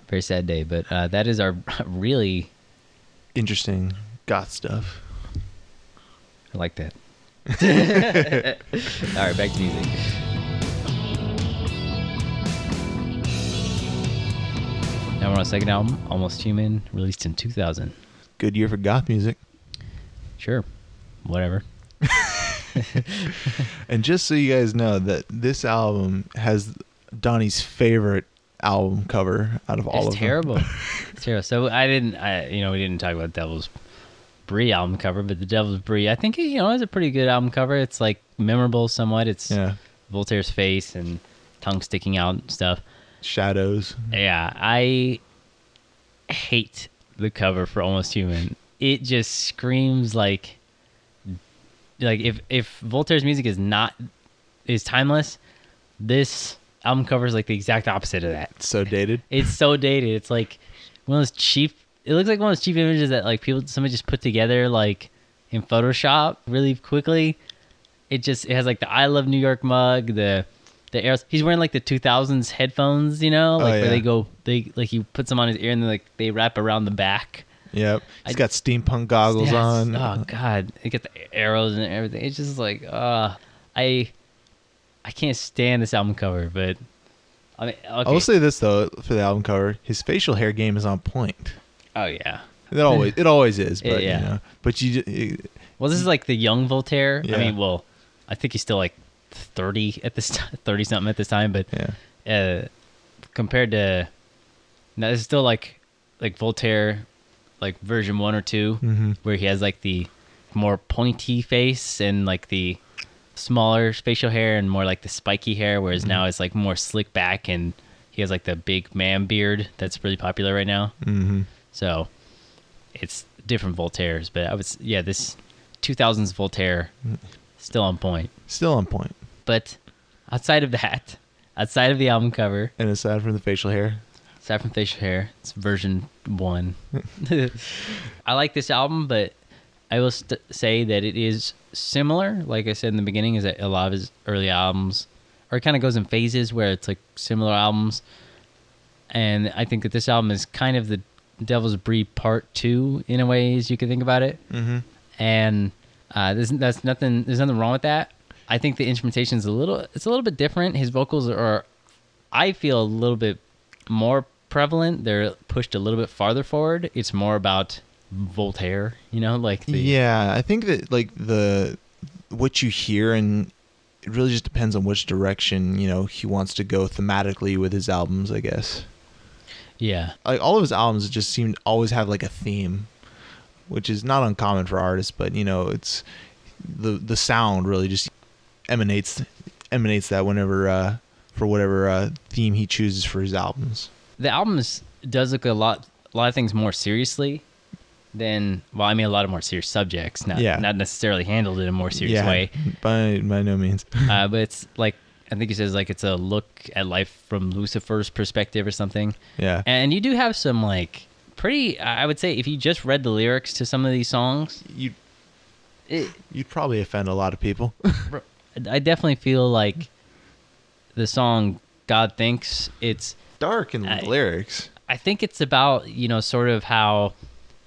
very sad day. But that is our really interesting goth stuff. I like that. All right, back to music. Now we're on the second album, Almost Human, released in 2000. Good year for goth music. Sure. Whatever. And just so you guys know that this album has Donnie's favorite album cover out of all of them. Terrible. It's terrible. So we didn't talk about Devil's Bris album cover, but the Devil's Bris, I think, it's a pretty good album cover. It's like memorable somewhat. It's Voltaire's face and tongue sticking out and stuff. Shadows. Yeah, I hate the cover for Almost Human. It just screams like like if Voltaire's music is timeless, this album cover is like the exact opposite of that. It's so dated. It's so dated. It's like one of those cheap. It looks like one of those cheap images that like somebody just put together like in Photoshop really quickly. It has like the I Love New York mug, the arrows. He's wearing like the 2000s headphones, you know, like where they like he puts them on his ear and then like they wrap around the back. Yep. He's got steampunk goggles on. Oh God, they get the arrows and everything. It's just like I can't stand this album cover, but I mean, okay. I will say this though for the album cover, his facial hair game is on point. Oh yeah, it always is. But yeah. You know, but well, this is like the young Voltaire. Yeah. I mean, well, I think he's still like 30 at this 30 something at this time, but compared to now, this is still like Voltaire, like version 1 or 2, where he has like the more pointy face and like the smaller facial hair and more like the spiky hair, whereas now it's like more slick back and he has like the big man beard that's really popular right now. So it's different Voltaires, but this 2000s Voltaire still on point. But outside of that, outside of the album cover, and aside from the facial hair, it's version 1. I like this album, but I will say that it is similar. Like I said in the beginning, is that a lot of his early albums, or it kind of goes in phases where it's like similar albums. And I think that this album is kind of the Devil's Breed Part 2 in a way, as you can think about it. And there's nothing wrong with that. I think the instrumentation is a little bit different. His vocals are, I feel, a little bit more prevalent. They're pushed a little bit farther forward. It's more about Voltaire, you know, like I think that like what you hear, and it really just depends on which direction, you know, he wants to go thematically with his albums, I guess. Yeah, like all of his albums just seem to always have like a theme, which is not uncommon for artists, but you know, it's the sound really just emanates that whenever for whatever theme he chooses for his albums. The albums does look a lot of things more seriously than, well, I mean, a lot of more serious subjects, not necessarily handled in a more serious way. By no means. But it's like, I think he says like it's a look at life from Lucifer's perspective or something. Yeah. And you do have some like pretty, I would say, if you just read the lyrics to some of these songs, you'd probably offend a lot of people. I definitely feel like the song God Thinks, it's dark in the lyrics. I think it's about, you know, sort of how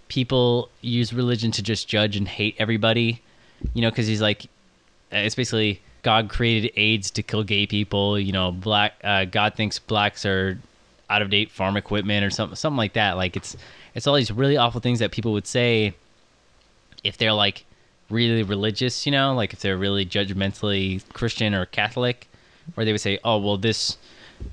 people use religion to just judge and hate everybody, you know, because he's like, it's basically God created AIDS to kill gay people, you know, God thinks blacks are out of date farm equipment or something like that. Like it's all these really awful things that people would say if they're like really religious, you know, like if they're really judgmentally Christian or Catholic, or they would say, oh, well, this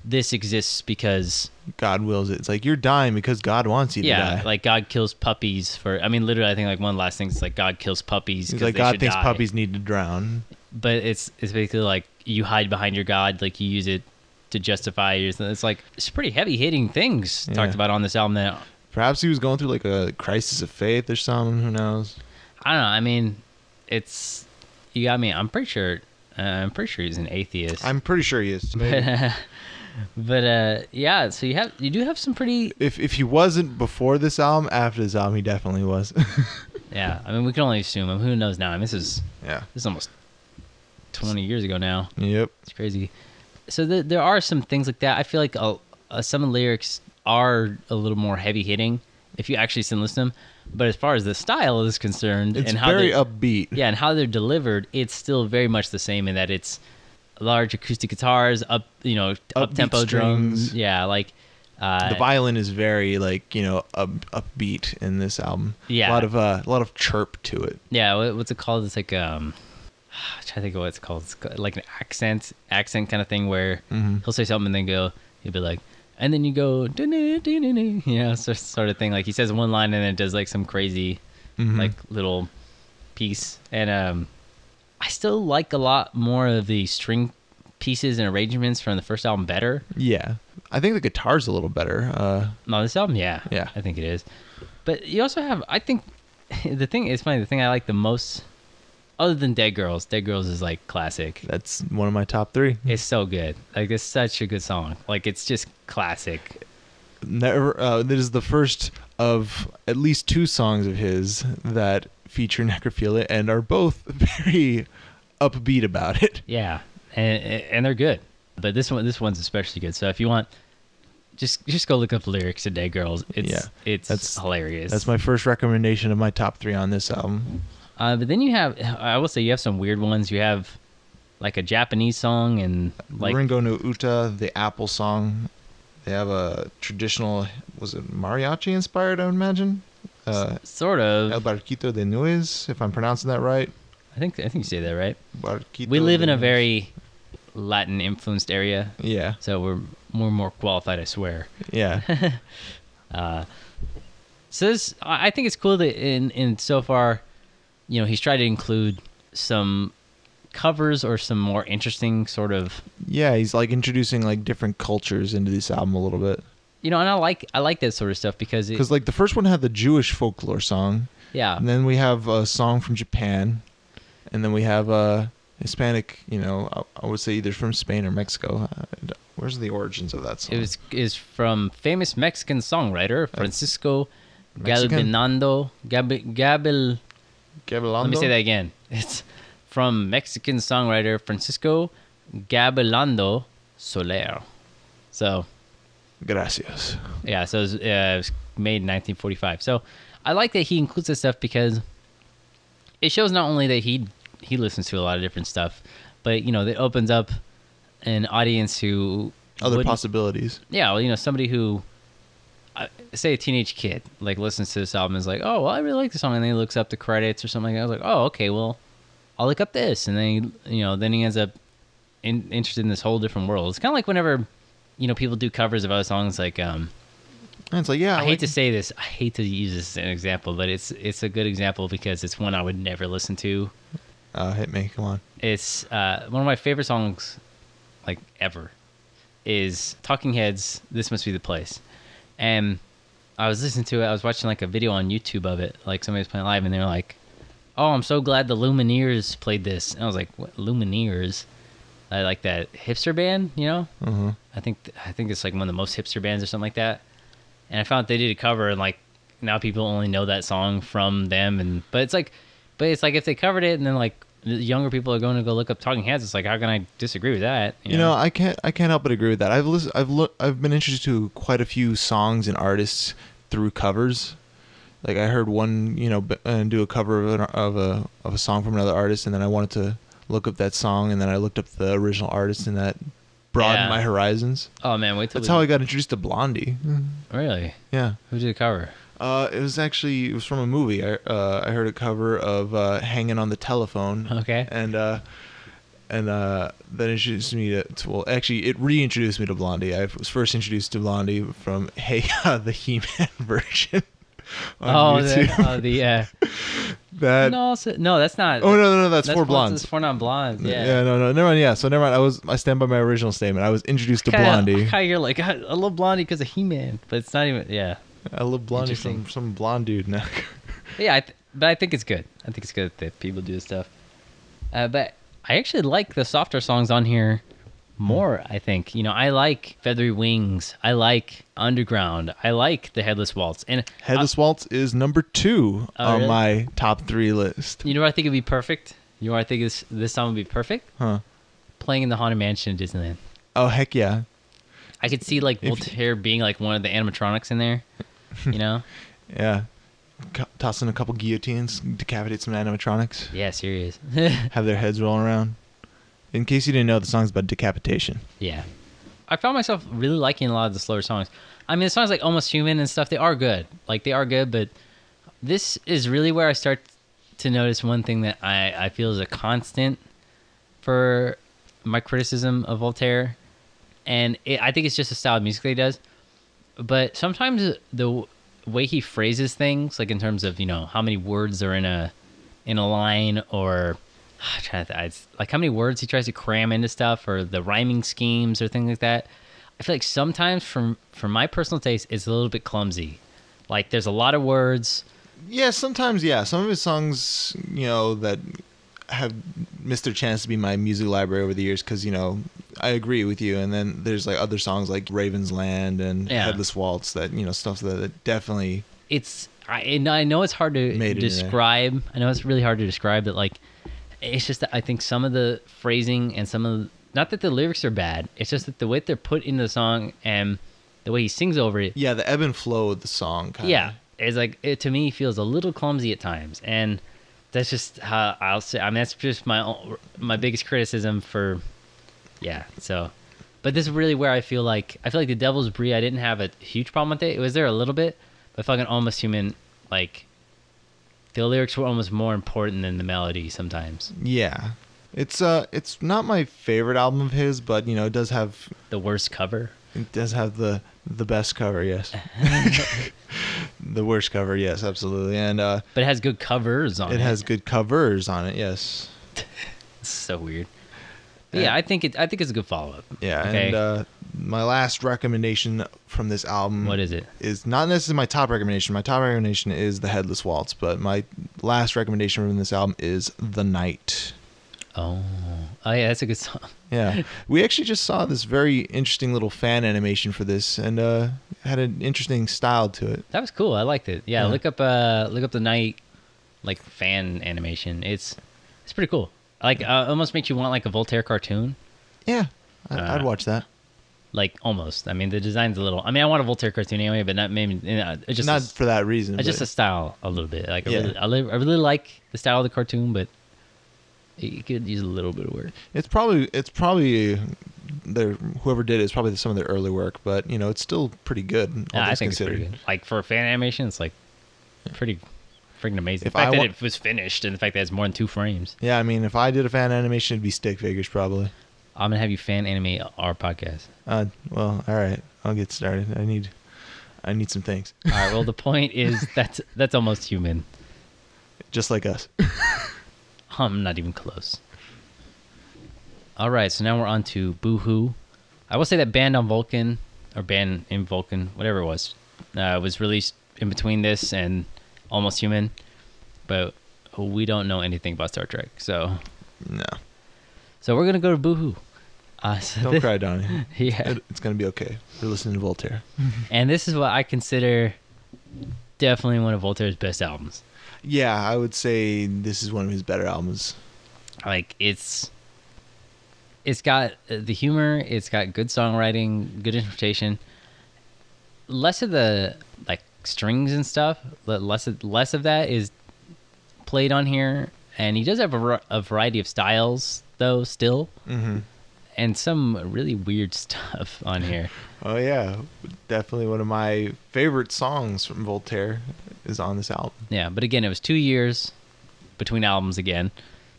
exists because God wills it. It's like you're dying because God wants you to die. Yeah, like God kills puppies for, I mean, literally, I think like one last thing is like God kills puppies because like God thinks puppies need to drown. But it's basically like you hide behind your God, like you use it to justify yours. It's like it's pretty heavy hitting things talked about on this album. That perhaps he was going through like a crisis of faith or something. Who knows? I don't know. I mean, you got me. I'm pretty sure he's an atheist. I'm pretty sure he is. But yeah, so you do have some pretty. If he wasn't before this album, after this album, he definitely was. Yeah, I mean, we can only assume. I mean, who knows now? I mean, this is almost 20 years ago now. Yep, it's crazy. So there are some things like that. I feel like some of the lyrics are a little more heavy hitting if you actually sit and listen to them. But as far as the style is concerned, it's and how very upbeat. Yeah, and how they're delivered, it's still very much the same in that it's large acoustic guitars, up tempo drums. Yeah, like the violin is very like, you know, upbeat in this album. Yeah, a lot of chirp to it. Yeah, what's it called? It's like I'm trying to think of what it's called. It's like an accent kind of thing where he'll say something and then he'll be like, and then you go, you know, sort of thing. Like he says one line and then it does like some crazy like little piece. And I still like a lot more of the string pieces and arrangements from the first album better. Yeah, I think the guitar's a little better. No, this album, yeah, I think it is. But you also have, I think, the thing I like the most other than Dead Girls. Dead Girls is like classic. That's one of my top 3. It's so good. Like, it's such a good song. Like, it's just classic. This is the first of at least 2 songs of his that feature necrophilia and are both very upbeat about it. Yeah, and they're good. But this one's especially good. So if you want, just go look up lyrics to Dead Girls. It's hilarious. That's my first recommendation of my top 3 on this album. But then I will say you have some weird ones. You have like a Japanese song and like Ringo no Uta, the Apple song. They have a traditional, was it mariachi inspired, I would imagine? Sort of. El Barquito de Nuez, if I'm pronouncing that right. I think you say that right. Barquito We live in a Nuez. very Latin influenced area. Yeah. So we're more qualified, I swear. Yeah. So I think it's cool that in so far, he's tried to include some covers or some more interesting sort of. Yeah, he's like introducing like different cultures into this album a little bit. And I like that sort of stuff because like the first one had the Jewish folklore song. Yeah. And then we have a song from Japan, and then we have a Hispanic. I would say either from Spain or Mexico. Where's the origins of that song? is from famous Mexican songwriter Francisco Mexican? Gabilondo. Gabilondo? Let me say that again. It's from Mexican songwriter Francisco Gabilondo Soler. So, Gracias. yeah, so it was made in 1945. So I like that he includes this stuff because it shows not only that he listens to a lot of different stuff, but it opens up an audience who Other possibilities. Yeah, well, somebody who, say a teenage kid, like listens to this album and is like, oh, well, I really like this song, and then he looks up the credits or something like that. I was like, oh, okay, well, I'll look up this, and then then he ends up interested in this whole different world. It's kind of like whenever people do covers of other songs, like And it's like, yeah, I hate to say this, I hate to use this as an example, but it's a good example because it's one I would never listen to. Hit me, come on. It's one of my favorite songs, like ever, is Talking Heads' "This Must Be the Place," and I was listening to it. I was watching like a video on YouTube of it, like somebody was playing live, and they were like, "Oh, I'm so glad the Lumineers played this." And I was like, "What Lumineers?" I like that hipster band, Uh-huh. I think it's like one of the most hipster bands or something like that. And I found they did a cover, and like now people only know that song from them. But it's like if they covered it, and then like the younger people are going to go look up Talking Heads, it's like, how can I disagree with that? I can't help but agree with that. I've been introduced to quite a few songs and artists through covers. Like I heard one, do a cover of a song from another artist, and then I wanted to look up that song, and then I looked up the original artist, and that broadened my horizons. Oh man, wait till that's how I got introduced to Blondie. Really? Yeah. Who did the cover? It was from a movie. I heard a cover of "Hanging on the Telephone." Okay. And that introduced me to well, actually, it reintroduced me to Blondie. I was first introduced to Blondie from the He-Man version. On YouTube. That no, that's not. Oh no, that's Four Blondes. It's Four Non-Blondes. Yeah. Yeah, no, never mind. Yeah, so never mind. I stand by my original statement. I was introduced to Blondie. How you're like, I love Blondie because of He-Man, but it's not even. Yeah. I love Blondie from some blonde dude now. Yeah, but I think it's good. I think it's good that people do this stuff. But I actually like the softer songs on here more, I think. I like Feathery Wings. I like Underground. I like the Headless Waltz. And Headless Waltz is number 2 on really? my top 3 list. You know what I think would be perfect? You know what I think this song would be perfect? Huh. Playing in the Haunted Mansion in Disneyland. Oh, heck yeah. I could see like Voltaire being like one of the animatronics in there, Yeah. Toss in a couple guillotines, decapitate some animatronics. Yeah, serious. Have their heads rolling around. In case you didn't know, the song's about decapitation. Yeah. I found myself really liking a lot of the slower songs. I mean, the songs like Almost Human and stuff, they are good. Like, they are good, but this is really where I start to notice one thing that I feel is a constant for my criticism of Voltaire. And I think it's just a style of music that he does. But sometimes the way he phrases things, like in terms of, how many words are in a line, or I'm trying to like how many words he tries to cram into stuff, or the rhyming schemes or things like that. I feel like sometimes from my personal taste, it's a little bit clumsy. Like there's a lot of words. Yeah, sometimes, yeah. Some of his songs, that have missed their chance to be my music library over the years because, I agree with you. And then there's like other songs like Raven's Land and Headless Waltz that, stuff that definitely... I know it's hard to describe. I know it's really hard to describe that. Like, it's just that I think some of the phrasing and some of not that the lyrics are bad. It's just that the way they're put into the song and the way he sings over it. Yeah, the ebb and flow of the song. Kinda. Yeah, it's like it to me feels a little clumsy at times, and that's just how I'll say. I mean, that's just my biggest criticism for. Yeah. So, but this is really where I feel like the Devil's Brie. I didn't have a huge problem with it. It was there a little bit. But fucking Almost Human, like, the lyrics were almost more important than the melody sometimes. Yeah. It's not my favorite album of his, but, it does have... The worst cover? It does have the best cover, yes. The worst cover, yes, absolutely. And but it has good covers on it. It has good covers on it, yes. It's so weird. Yeah, I think it's a good follow-up. Yeah, okay. And my last recommendation from this album... What is it? Is not necessarily my top recommendation. My top recommendation is The Headless Waltz, but my last recommendation from this album is The Night. Oh yeah, that's a good song. Yeah. We actually just saw this very interesting little fan animation for this, and had an interesting style to it. That was cool. I liked it. Yeah, look up The Night, like, fan animation. It's pretty cool. Like, almost makes you want like a Voltaire cartoon. Yeah, I'd watch that. Like, almost. I mean, the design's a little... I mean, I want a Voltaire cartoon anyway, but not maybe... it's just not for that reason. It's just a style a little bit. Like, I really like the style of the cartoon, but you could use a little bit of work. It's probably whoever did it is probably some of their early work, but it's still pretty good. Yeah, I think it's pretty good. Like, for fan animation, it's like pretty freaking amazing. The fact that it was finished and the fact that it's more than 2 frames. Yeah, I mean, if I did a fan animation, it'd be stick figures probably. I'm gonna have you fan animate our podcast. Well, all right. I'll get started. I need some things. All right. Well, the point is that's Almost Human. Just like us. I'm not even close. All right. So now we're on to Boohoo. I will say that Band on Vulcan or Band in Vulcan, whatever it was released in between this and Almost Human, but we don't know anything about Star Trek, so no. So we're gonna go to Boohoo. Don't cry, Donnie. Yeah, it's gonna be okay. We're listening to Voltaire, and this is what I consider definitely one of Voltaire's best albums. Yeah, I would say this is one of his better albums. Like, it's got the humor, it's got good songwriting, good interpretation. Less of the like strings and stuff, less of that is played on here, and he does have a variety of styles though still. Mm-hmm. And some really weird stuff on here. Oh yeah, definitely one of my favorite songs from Voltaire is on this album. Yeah, but again, it was 2 years between albums again,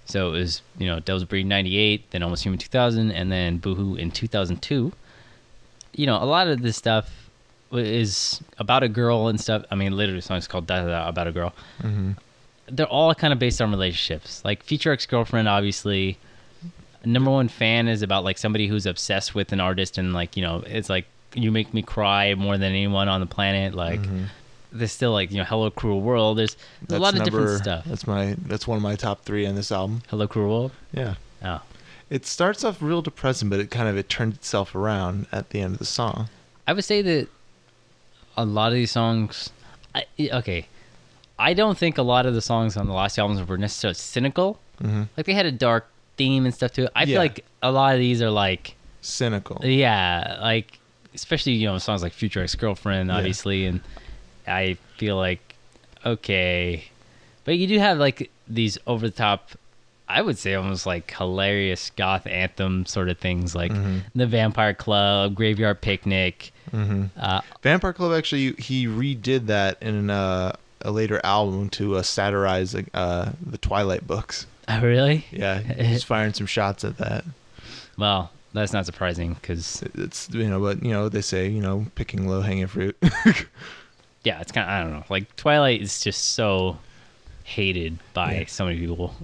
so it was Devil's Brie 98, then Almost Human 2000, and then Boohoo in 2002. A lot of this stuff is about a girl and stuff. I mean, literally, the song's called "Da Da Da" about a girl. Mm-hmm. They're all kind of based on relationships. Like, Future Ex-Girlfriend, obviously. Number One Fan is about like somebody who's obsessed with an artist, and like it's like you make me cry more than anyone on the planet. Like, there's still like Hello Cruel World. There's a lot of different stuff. That's one of my top 3 on this album. Hello Cruel World. Yeah. Oh. It starts off real depressing, but it turns itself around at the end of the song. I would say that a lot of these songs. I don't think a lot of the songs on the last albums were necessarily cynical. Mm-hmm. Like, they had a dark theme and stuff too. I feel like a lot of these are like cynical. Yeah, like especially songs like Future Ex-Girlfriend, obviously, and I feel like okay, but you do have like these over the top, I would say almost like hilarious goth anthem sort of things, like The Vampire Club, Graveyard Picnic. Mm-hmm. Vampire Club, actually, he redid that in a later album to satirize the Twilight books. Oh, really? Yeah, he's firing some shots at that. Well, that's not surprising because it's but they say picking low hanging fruit. Yeah, it's kind of, I don't know. Like, Twilight is just so hated by so many people.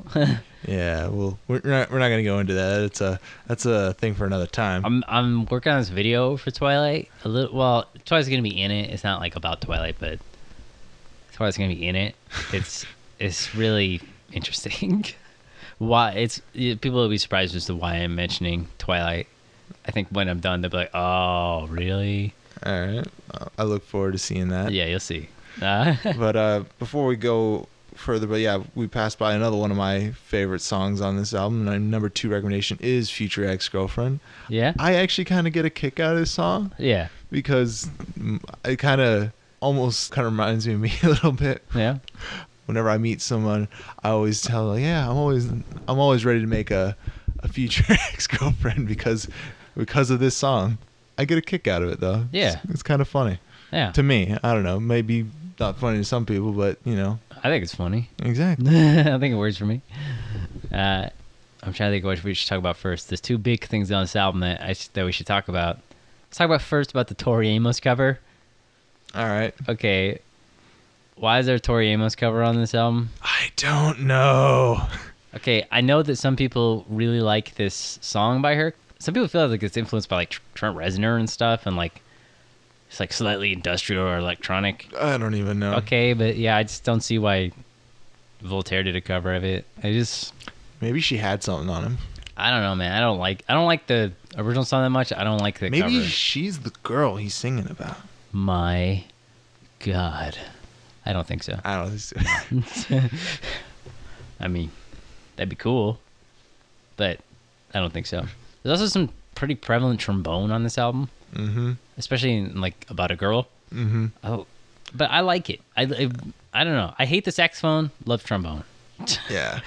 Yeah, well, we're not gonna go into that. That's a thing for another time. I'm working on this video for Twilight. Twilight's gonna be in it. It's not like about Twilight, but Twilight's gonna be in it. It's really interesting. why people will be surprised as to why I'm mentioning Twilight. I think when I'm done, they'll be like, "Oh, really?" All right. I look forward to seeing that. Yeah, you'll see. But before we go further, but yeah, we passed by another one of my favorite songs on this album. My number 2 recommendation is Future Ex-Girlfriend. Yeah? I actually kind of get a kick out of this song Yeah. because it kind of almost kind of reminds me of me a little bit. Yeah. Whenever I meet someone, I always tell like, yeah, I'm always ready to make a future ex-girlfriend because of this song. I get a kick out of it though. Yeah. It's kind of funny. Yeah. To me, I don't know, maybe not funny to some people, but you know. I think it's funny. Exactly. I think it works for me. I'm trying to think of what we should talk about first. There's 2 big things on this album that we should talk about. Let's talk about first about the Tori Amos cover. All right. Okay. Why is there a Tori Amos cover on this album? I don't know. Okay, I know that some people really like this song by her. Some people feel like it's influenced by like Trent Reznor and stuff, and like it's like slightly industrial or electronic. I don't even know. Okay, but yeah, I just don't see why Voltaire did a cover of it. Maybe she had something on him. I don't know, man. I don't like the original song that much. I don't like the cover. Maybe she's the girl he's singing about. My God. I don't think so. I don't think so. I mean, that'd be cool, but I don't think so. There's also some pretty prevalent trombone on this album, especially in, like about a girl. Oh, but I like it. I don't know. I hate the saxophone. Love trombone. Yeah.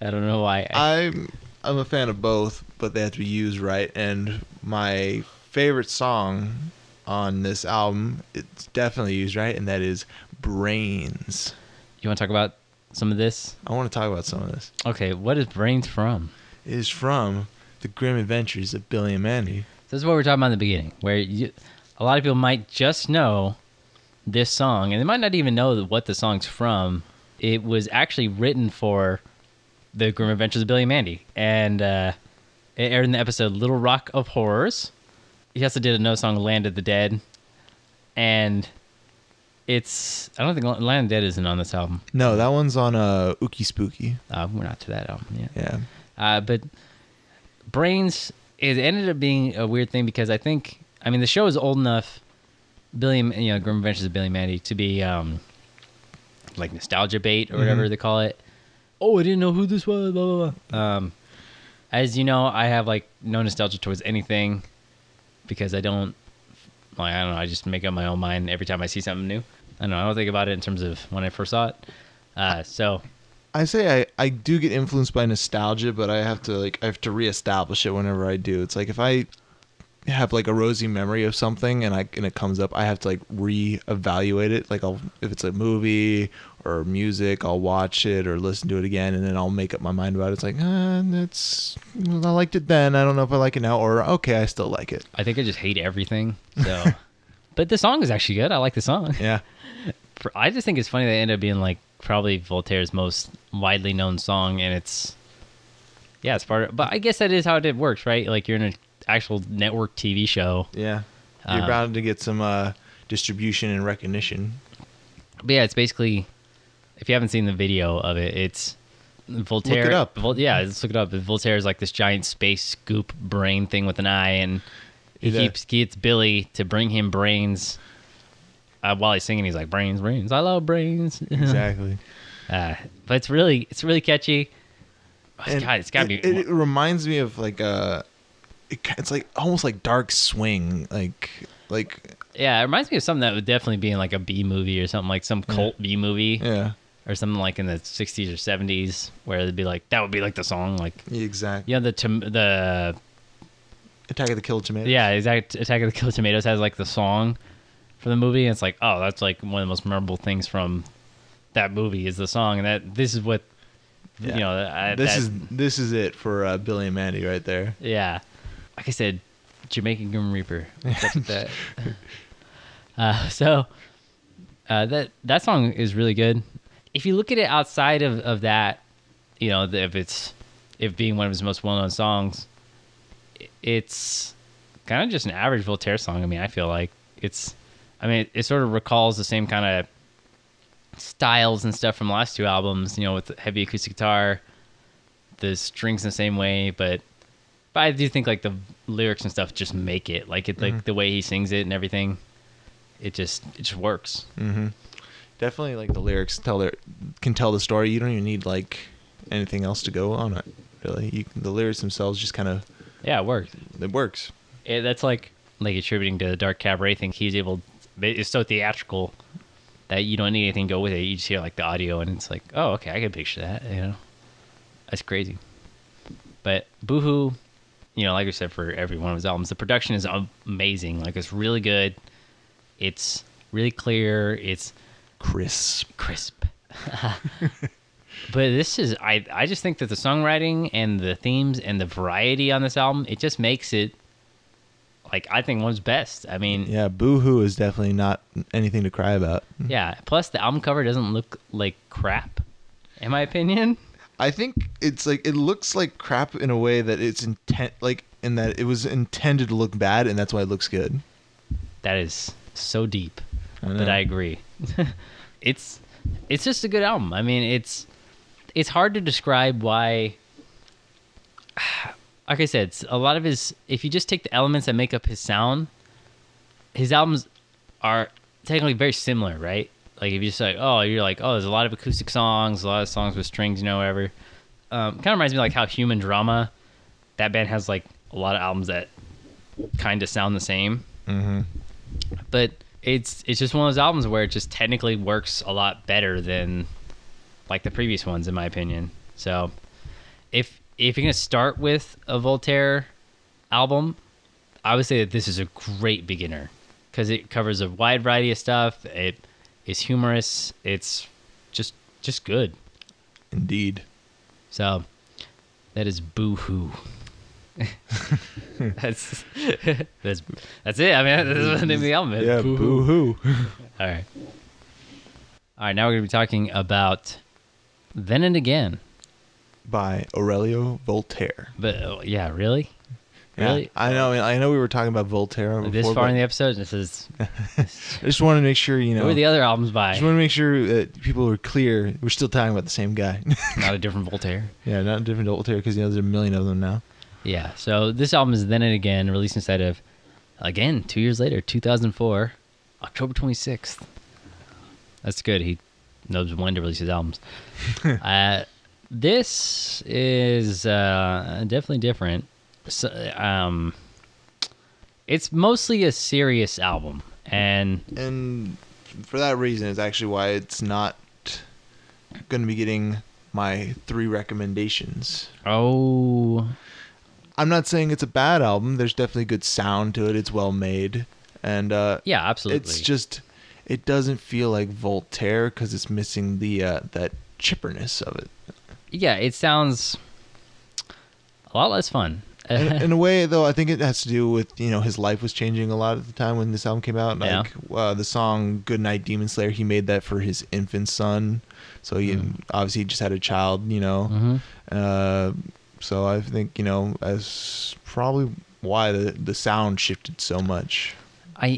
I don't know why. I'm a fan of both, but they have to be used right. And my favorite song on this album, it's definitely used right, and that is Brains. You want to talk about some of this? I want to talk about some of this. Okay, what is Brains from? It is from The Grim Adventures of Billy and Mandy. This is what we were talking about in the beginning, where a lot of people might just know this song, and they might not even know what the song's from. It was actually written for The Grim Adventures of Billy and Mandy, and it aired in the episode Little Rock of Horrors. He also did another song, Land of the Dead, and I don't think Land of the Dead isn't on this album. No, that one's on Ookie Spooky. We're not to that album yet. Yeah. But Brains, it ended up being a weird thing because the show is old enough, Grim Adventures of Billy and Mandy, to be like nostalgia bait or whatever they call it. Oh, I didn't know who this was, blah, blah, blah. As you know, I have like no nostalgia towards anything because I don't know, I just make up my own mind every time I see something new. I don't think about it in terms of when I first saw it. So I say I do get influenced by nostalgia, but I have to reestablish it whenever I do. It's like if I have like a rosy memory of something and it comes up, I have to like reevaluate it. Like if it's a movie or music, I'll watch it or listen to it again, and then I'll make up my mind about it. It's like I liked it then. I don't know if I like it now, or okay, I still like it. I think I just hate everything. So, but the song is actually good. I like the song. Yeah. I just think it's funny that it ended up being like probably Voltaire's most widely known song, and it's part of. But I guess that is how it works, right? Like you're in an actual network TV show. Yeah. You're bound to get some distribution and recognition. But yeah, it's basically, if you haven't seen the video of it, it's Voltaire. Look it up. Let's look it up. Voltaire is like this giant space scoop brain thing with an eye, and he gets Billy to bring him brains. While he's singing, he's like, brains, brains. I love brains. Exactly. But it's really catchy. It's got to be. It reminds me of like it's like almost like Dark Swing, like. Yeah, it reminds me of something that would definitely be in like a B movie or something, like some cult B movie. Yeah. Or something like in the 60s or 70s, where it'd be like, that would be like the song, like. Exactly. Yeah, the Attack of the Killer Tomatoes. Yeah, Attack of the Killer Tomatoes has like the song for the movie, and it's like, oh, that's like one of the most memorable things from that movie is the song, and this is what, this is it for Billy and Mandy right there. Yeah, like I said, Jamaican Grim Reaper. that song is really good. If you look at it outside of that, if being one of his most well-known songs, it's kind of just an average Voltaire song. I mean, I feel like it sort of recalls the same kind of styles and stuff from the last 2 albums, with the heavy acoustic guitar, the strings in the same way, but I do think like the lyrics and stuff just make it like like the way he sings it and everything. It just works. Mm-hmm. Definitely, like the lyrics can tell the story. You don't even need like anything else to go on it. Really, the lyrics themselves just kind of it works. It works. That's like attributing to the Dark Cabaret thing. He's able. It's so theatrical that you don't need anything to go with it. You just hear like the audio, and it's like, oh, okay, I can picture that. That's crazy. But Boohoo, like I said, for every one of his albums, the production is amazing. Like it's really good. It's really clear. It's crisp. But this is, I just think that the songwriting and the themes and the variety on this album, it just makes it, like, I think one's best. I mean... Yeah, Boohoo is definitely not anything to cry about. Yeah, plus the album cover doesn't look like crap, in my opinion. I think it's like, it looks like crap in a way that it's in that it was intended to look bad, and that's why it looks good. That is so deep, but I agree. It's just a good album. I mean, it's hard to describe why. Like I said, a lot of his, if you just take the elements that make up his sound, his albums are technically very similar, right? Like if you just like, there's a lot of acoustic songs, a lot of songs with strings, whatever. Kind of reminds me like how Human Drama, that band has like a lot of albums that kind of sound the same. Mm-hmm. But it's just one of those albums where it just technically works a lot better than like the previous ones, in my opinion. So if you're gonna start with a Voltaire album, I would say that this is a great beginner because it covers a wide variety of stuff. It is humorous. It's just good. Indeed. So that is Boohoo. that's it. I mean, that's the name of the album. Yeah, Boohoo. All right. Now we're gonna be talking about Then and Again by Aurelio Voltaire. But yeah, really? Yeah, really? I know we were talking about Voltaire before, this far in the episode. This is. I just want to make sure Who are the other albums by? I just want to make sure that people are clear. We're still talking about the same guy. Not a different Voltaire. Yeah, not a different Voltaire because there's a million of them now. Yeah. So this album is Then and Again, released inside of 2 years later, 2004, October 26th. That's good. He knows when to release his albums. This is definitely different. So, it's mostly a serious album, and for that reason, it's actually why it's not going to be getting my 3 recommendations. Oh, I'm not saying it's a bad album. There's definitely good sound to it. It's well made, and yeah, absolutely. It's just it doesn't feel like Voltaire because it's missing the that chipperness of it. Yeah, it sounds a lot less fun. In a way, though, I think it has to do with, his life was changing a lot at the time when this album came out. Like, the song Goodnight Demon Slayer, he made that for his infant son. So he obviously just had a child, Mm-hmm. So I think, as probably why the sound shifted so much. I'm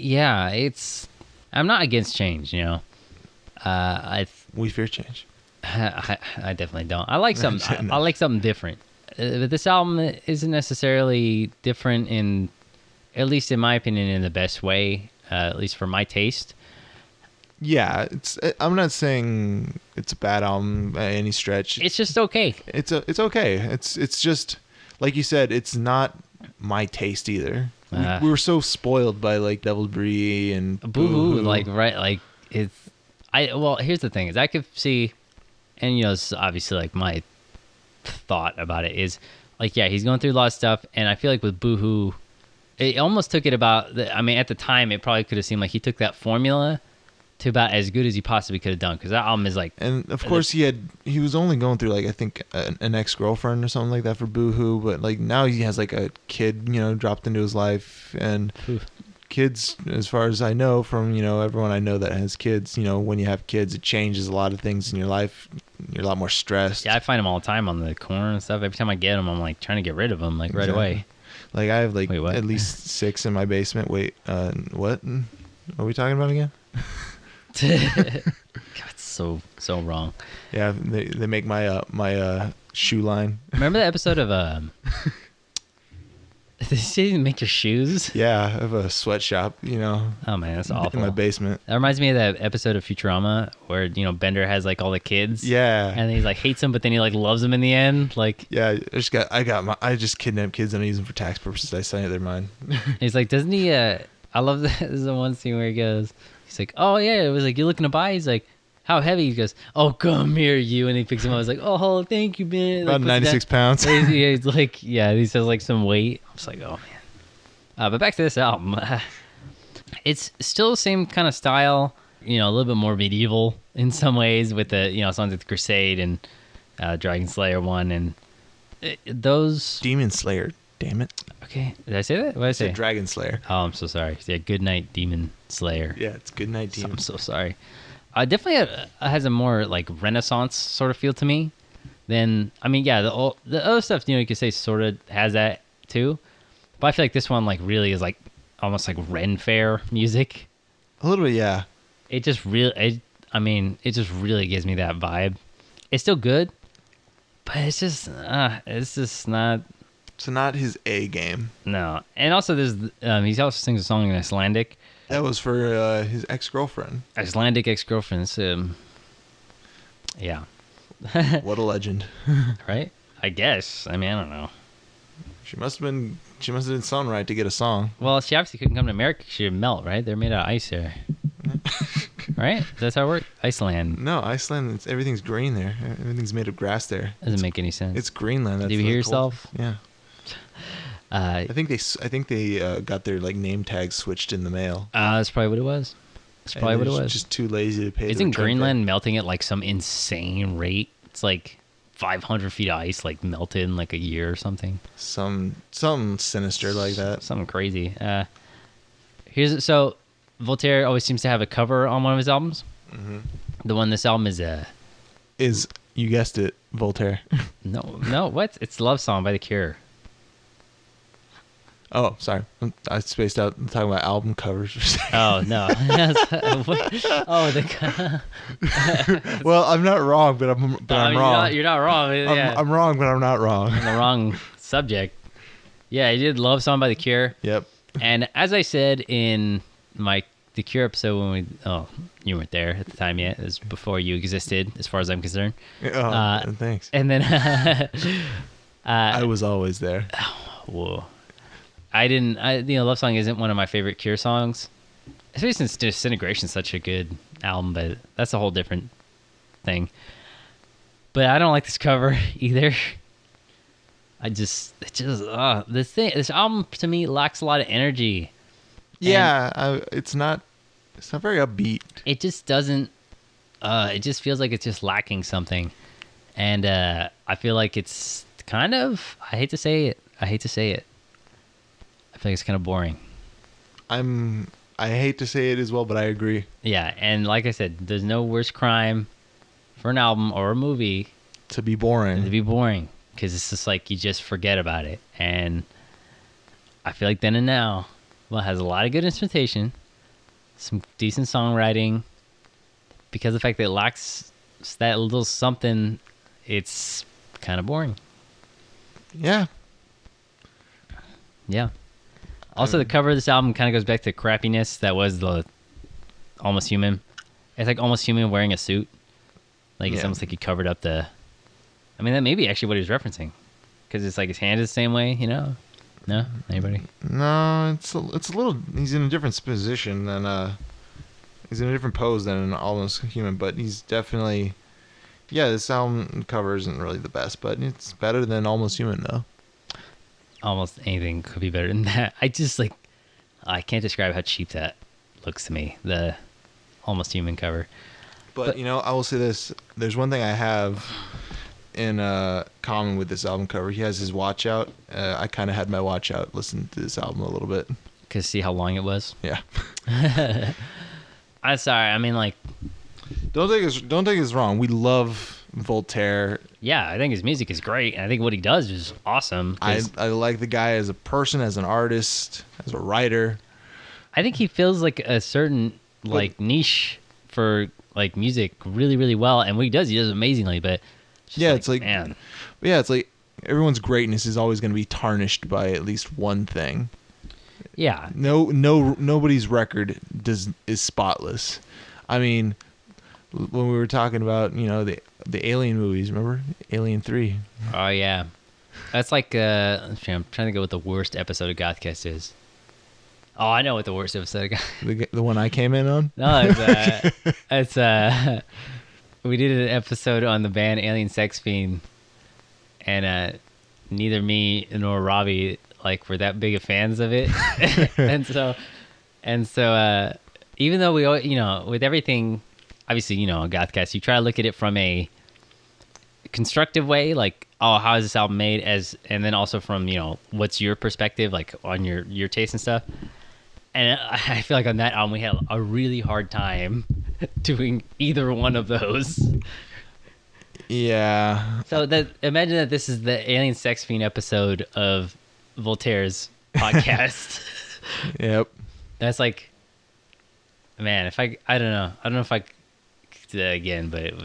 not against change, We fear change. I definitely don't. I like something. I like something different. But this album isn't necessarily different at least in my opinion, in the best way. At least for my taste. Yeah, I'm not saying it's a bad album by any stretch. It's just okay. It's okay. It's just like you said. It's not my taste either. We were so spoiled by like Devil's Brie and Boohoo. Well, here's the thing: is I could see, and this is obviously like my thought about it is like, yeah, he's going through a lot of stuff, and I feel like with Boohoo, it almost took it about. At the time, it probably could have seemed like he took that formula to about as good as he possibly could have done, because that album is like. And of course, he was only going through like I think an ex-girlfriend or something like that for Boohoo, but like now he has like a kid, dropped into his life, and kids, as far as I know from everyone I know that has kids, when you have kids, it changes a lot of things in your life. You're a lot more stressed. Yeah, I find them all the time on the corner and stuff. Every time I get them, I'm like trying to get rid of them right away. Like I have like at least 6 in my basement. Wait, what? What are we talking about again? God, so wrong. Yeah, they make my shoe line. Remember the episode of Did you make your shoes? Yeah, I have a sweatshop, Oh man, that's awful. in my basement. That reminds me of that episode of Futurama where Bender has like all the kids. Yeah. And he like hates them, but then he like loves them in the end. Like Yeah, I just kidnap kids and I use them for tax purposes. I sign their mind. he's like, doesn't he? I love that. This is the one scene where he's like, oh yeah, it was like, you looking to buy? He's like, how heavy? He goes, oh, come here, you. And he picks him up. I was like, oh, thank you, man. About like, 96 pounds. He's like, yeah, he says like some weight. I was like, oh, man. But back to this album. It's still the same kind of style, a little bit more medieval in some ways with the, songs like the Crusade and Dragon Slayer one. And those... Demon Slayer, damn it. Okay. Did I say that? What did I say? Dragon Slayer. Oh, I'm so sorry. Yeah, Goodnight Demon Slayer. Yeah, it's Goodnight Demon. I'm so sorry. Definitely has a more like Renaissance sort of feel to me than, the other stuff, you could say sort of has that too. But I feel like this one like really is like almost like Ren Fair music. A little bit, yeah. It just really gives me that vibe. It's still good, but it's just not. It's not his A game. No. And also there's, he also sings a song in Icelandic. That was for his ex-girlfriend. Icelandic ex-girlfriends. Yeah. What a legend. Right? I guess. I don't know. She must have done something right to get a song. Well, she obviously couldn't come to America. She'd melt, right? They're made out of ice there. Right? That's how it works? Iceland. No, Iceland, everything's green there. Everything's made of grass there. Doesn't make any sense. It's Greenland. Did you hear yourself? Yeah. I think they got their like name tags switched in the mail. That's probably what it was. That's probably what it was. Just too lazy to pay. Isn't Greenland melting at like some insane rate? It's like 500 feet of ice like melted in like a year or something. Something sinister like that. Something crazy. So Voltaire always seems to have a cover on one of his albums. Mm-hmm. The one this album is you guessed it, Voltaire. No, what? It's Love Song by The Cure. Oh, sorry. I spaced out. I'm talking about album covers. Oh, no. Well, I'm not wrong, but I'm wrong. You're not wrong. Yeah. I'm wrong, but I'm not wrong. On the wrong subject. Yeah, he did Love Song by The Cure. Yep. And as I said in The Cure episode you weren't there at the time yet. It was before you existed, as far as I'm concerned. Thanks. And then... I was always there. Whoa. Love Song isn't one of my favorite Cure songs, especially since Disintegration's such a good album, but that's a whole different thing. But I don't like this cover either. This album to me lacks a lot of energy. Yeah, it's not very upbeat. It just doesn't, it just feels like it's just lacking something. And I feel like it's kind of, I hate to say it. I feel like it's kind of boring. I hate to say it as well, but I agree. Yeah, and like I said, there's no worse crime for an album or a movie to be boring. Because it's just like you just forget about it. And I feel like Then and Now, it has a lot of good instrumentation, some decent songwriting. Because of the fact that it lacks that little something, it's kind of boring. Yeah. Yeah. Also, the cover of this album kind of goes back to crappiness that was the Almost Human. It's like Almost Human wearing a suit. Like, it's almost like he covered up the... I mean, that may be actually what he was referencing. Because it's like his hand is the same way, No? Anybody? No, it's a little... He's in a different position than... He's in a different pose than an Almost Human, but he's definitely... Yeah, this album cover isn't really the best, but it's better than Almost Human, though. Almost anything could be better than that. I can't describe how cheap that looks to me, the Almost Human cover. But I will say this. There's one thing I have in common with this album cover. He has his watch out. I kind of had my watch out listen to this album a little bit. Because see how long it was? Yeah. I'm sorry. I mean, like... Don't take us wrong. We love Voltaire. Yeah, I think his music is great, and I think what he does is awesome. I like the guy as a person, as an artist, as a writer. I think he feels like a certain niche for like music really, really well, and what he does amazingly. But Yeah, it's like, man. yeah, it's like everyone's greatness is always going to be tarnished by at least one thing. Yeah. Nobody's record is spotless. I mean, when we were talking about, the Alien movies, remember? Alien 3. Oh yeah. That's like I'm trying to go what the worst episode of GothCast is. Oh, I know what the worst episode of The one I came in on? No, it's we did an episode on the band Alien Sex Fiend, and neither me nor Robbie were that big of fans of it. and so even though we with everything, obviously, on GothCast, you try to look at it from a constructive way, like, oh, how is this album made, and then also from, what's your perspective, like, on your taste and stuff. And I feel like on that album we had a really hard time doing either one of those. Yeah. So imagine that this is the Alien Sex Fiend episode of Voltaire's podcast. Yep. That's like, man, I don't know if I could do that again, but it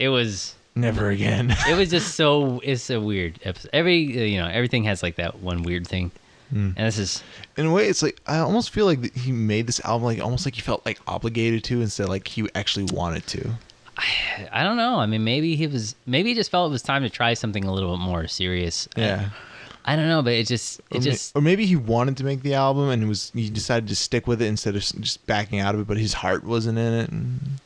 was never again. It was just it's a weird episode. Everything has like that one weird thing. And this is, in a way, it's like, I almost feel like he made this album almost like he felt obligated to, instead of like he actually wanted to. I don't know. I mean, maybe he just felt it was time to try something a little bit more serious. Yeah. I don't know, but or maybe he wanted to make the album and he decided to stick with it instead of just backing out of it, but his heart wasn't in it. And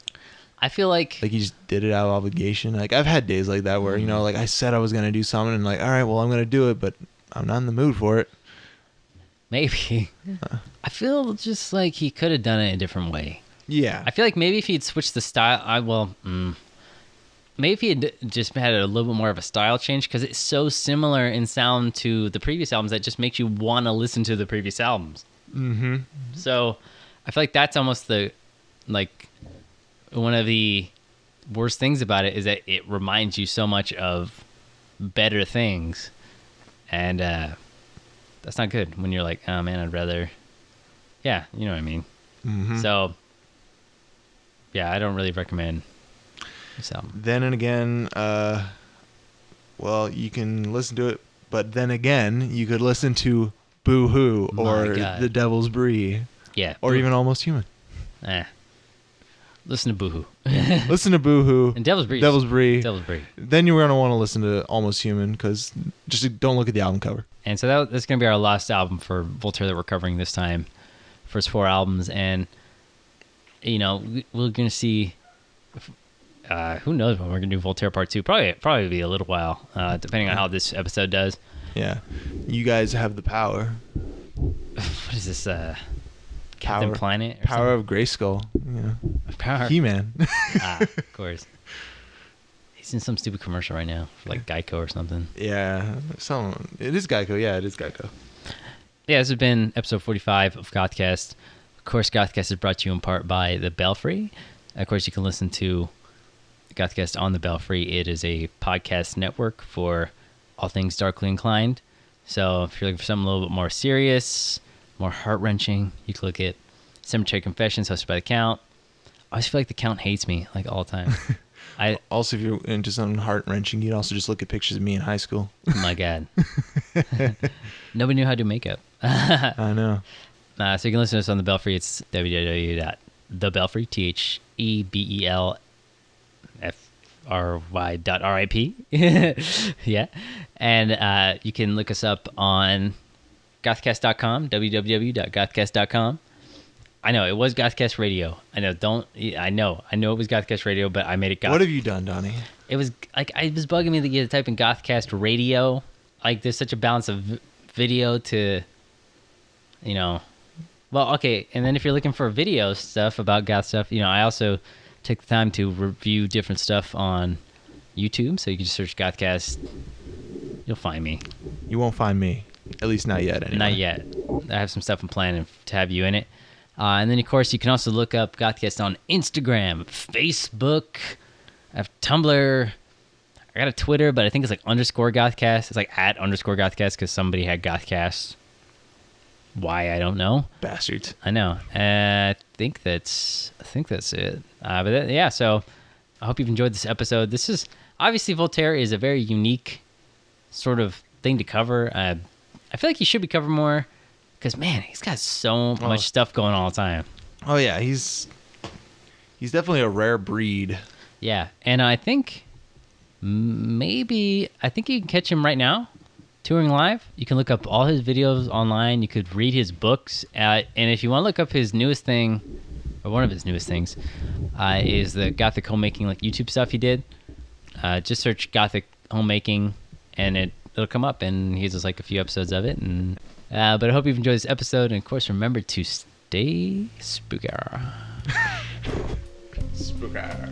I feel like he just did it out of obligation. Like, I've had days like that where, I said I was going to do something and all right, well, I'm going to do it, but I'm not in the mood for it. Maybe. I feel just like he could have done it a different way. Yeah. I feel like maybe if he'd switched the style, maybe if he had just had a little bit more of a style change, because it's so similar in sound to the previous albums that just makes you want to listen to the previous albums. Mm-hmm. So I feel like that's almost one of the worst things about it is that it reminds you so much of better things. And that's not good when you're like, oh man, I'd rather, yeah, you know what I mean? Mm-hmm. So, yeah, I don't really recommend this album. Then and again, well, you can listen to it, but then again, you could listen to Boo Hoo or The Devil's Bris. Yeah. Or even Almost Human. Listen to Boo Hoo. Listen to Boo Hoo. And Devil's Bris. Devil's Bris. Devil's Bris. Then you're going to want to listen to Almost Human, because just don't look at the album cover. And so that's going to be our last album for Voltaire that we're covering this time. First 4 albums. And, we're going to see, who knows when we're going to do Voltaire Part 2. Probably be a little while, depending on how this episode does. Yeah. You guys have the power. What is this, Captain Planet? Or Power of Grayskull. Power. He-Man. Of course. He's in some stupid commercial right now for Geico or something. Yeah. It is Geico. Yeah, it is Geico. Yeah, this has been episode 45 of GothCast. Of course, GothCast is brought to you in part by The Belfry. Of course, you can listen to GothCast on The Belfry. It is a podcast network for all things darkly inclined. So if you're looking for something a little bit more serious, more heart-wrenching, you can look at Cemetery Confessions, hosted by The Count. I always feel like The Count hates me, all the time. Also, if you're into something heart-wrenching, you'd also just look at pictures of me in high school. Oh my God. Nobody knew how to do makeup. I know. So you can listen to us on The Belfry. It's www.thebelfry, TheBelfry.RIP. Yeah. And you can look us up on gothcast.com, www.gothcast.com. I know it was GothCast Radio. I know it was GothCast Radio, but I made it Goth. What have you done, Donnie? It was it was bugging me to get a type in GothCast Radio. There's such a balance of video to, well, okay. And then if you're looking for video stuff about goth stuff, I also take the time to review different stuff on YouTube. So you can just search GothCast. You'll find me. You won't find me. At least not yet, anyway. Not yet. I have some stuff in plan to have you in it. And then, of course, you can also look up GothCast on Instagram, Facebook. I have Tumblr. I got a Twitter, but I think it's _GothCast. It's @_GothCast because somebody had GothCast. Why, I don't know. Bastards. I know. I think that's it. So I hope you've enjoyed this episode. obviously Voltaire is a very unique sort of thing to cover. I feel like he should be covered more because, man, he's got so much stuff going on all the time. Oh, yeah. He's definitely a rare breed. Yeah, and I think you can catch him right now touring live. You can look up all his videos online. You could read his books. And if you want to look up his newest thing, or one of his newest things, is the Gothic homemaking like YouTube stuff he did. Just search Gothic homemaking, and it'll come up, and he does like a few episodes of it. And but I hope you've enjoyed this episode, and of course, remember to stay spooky. Spooker.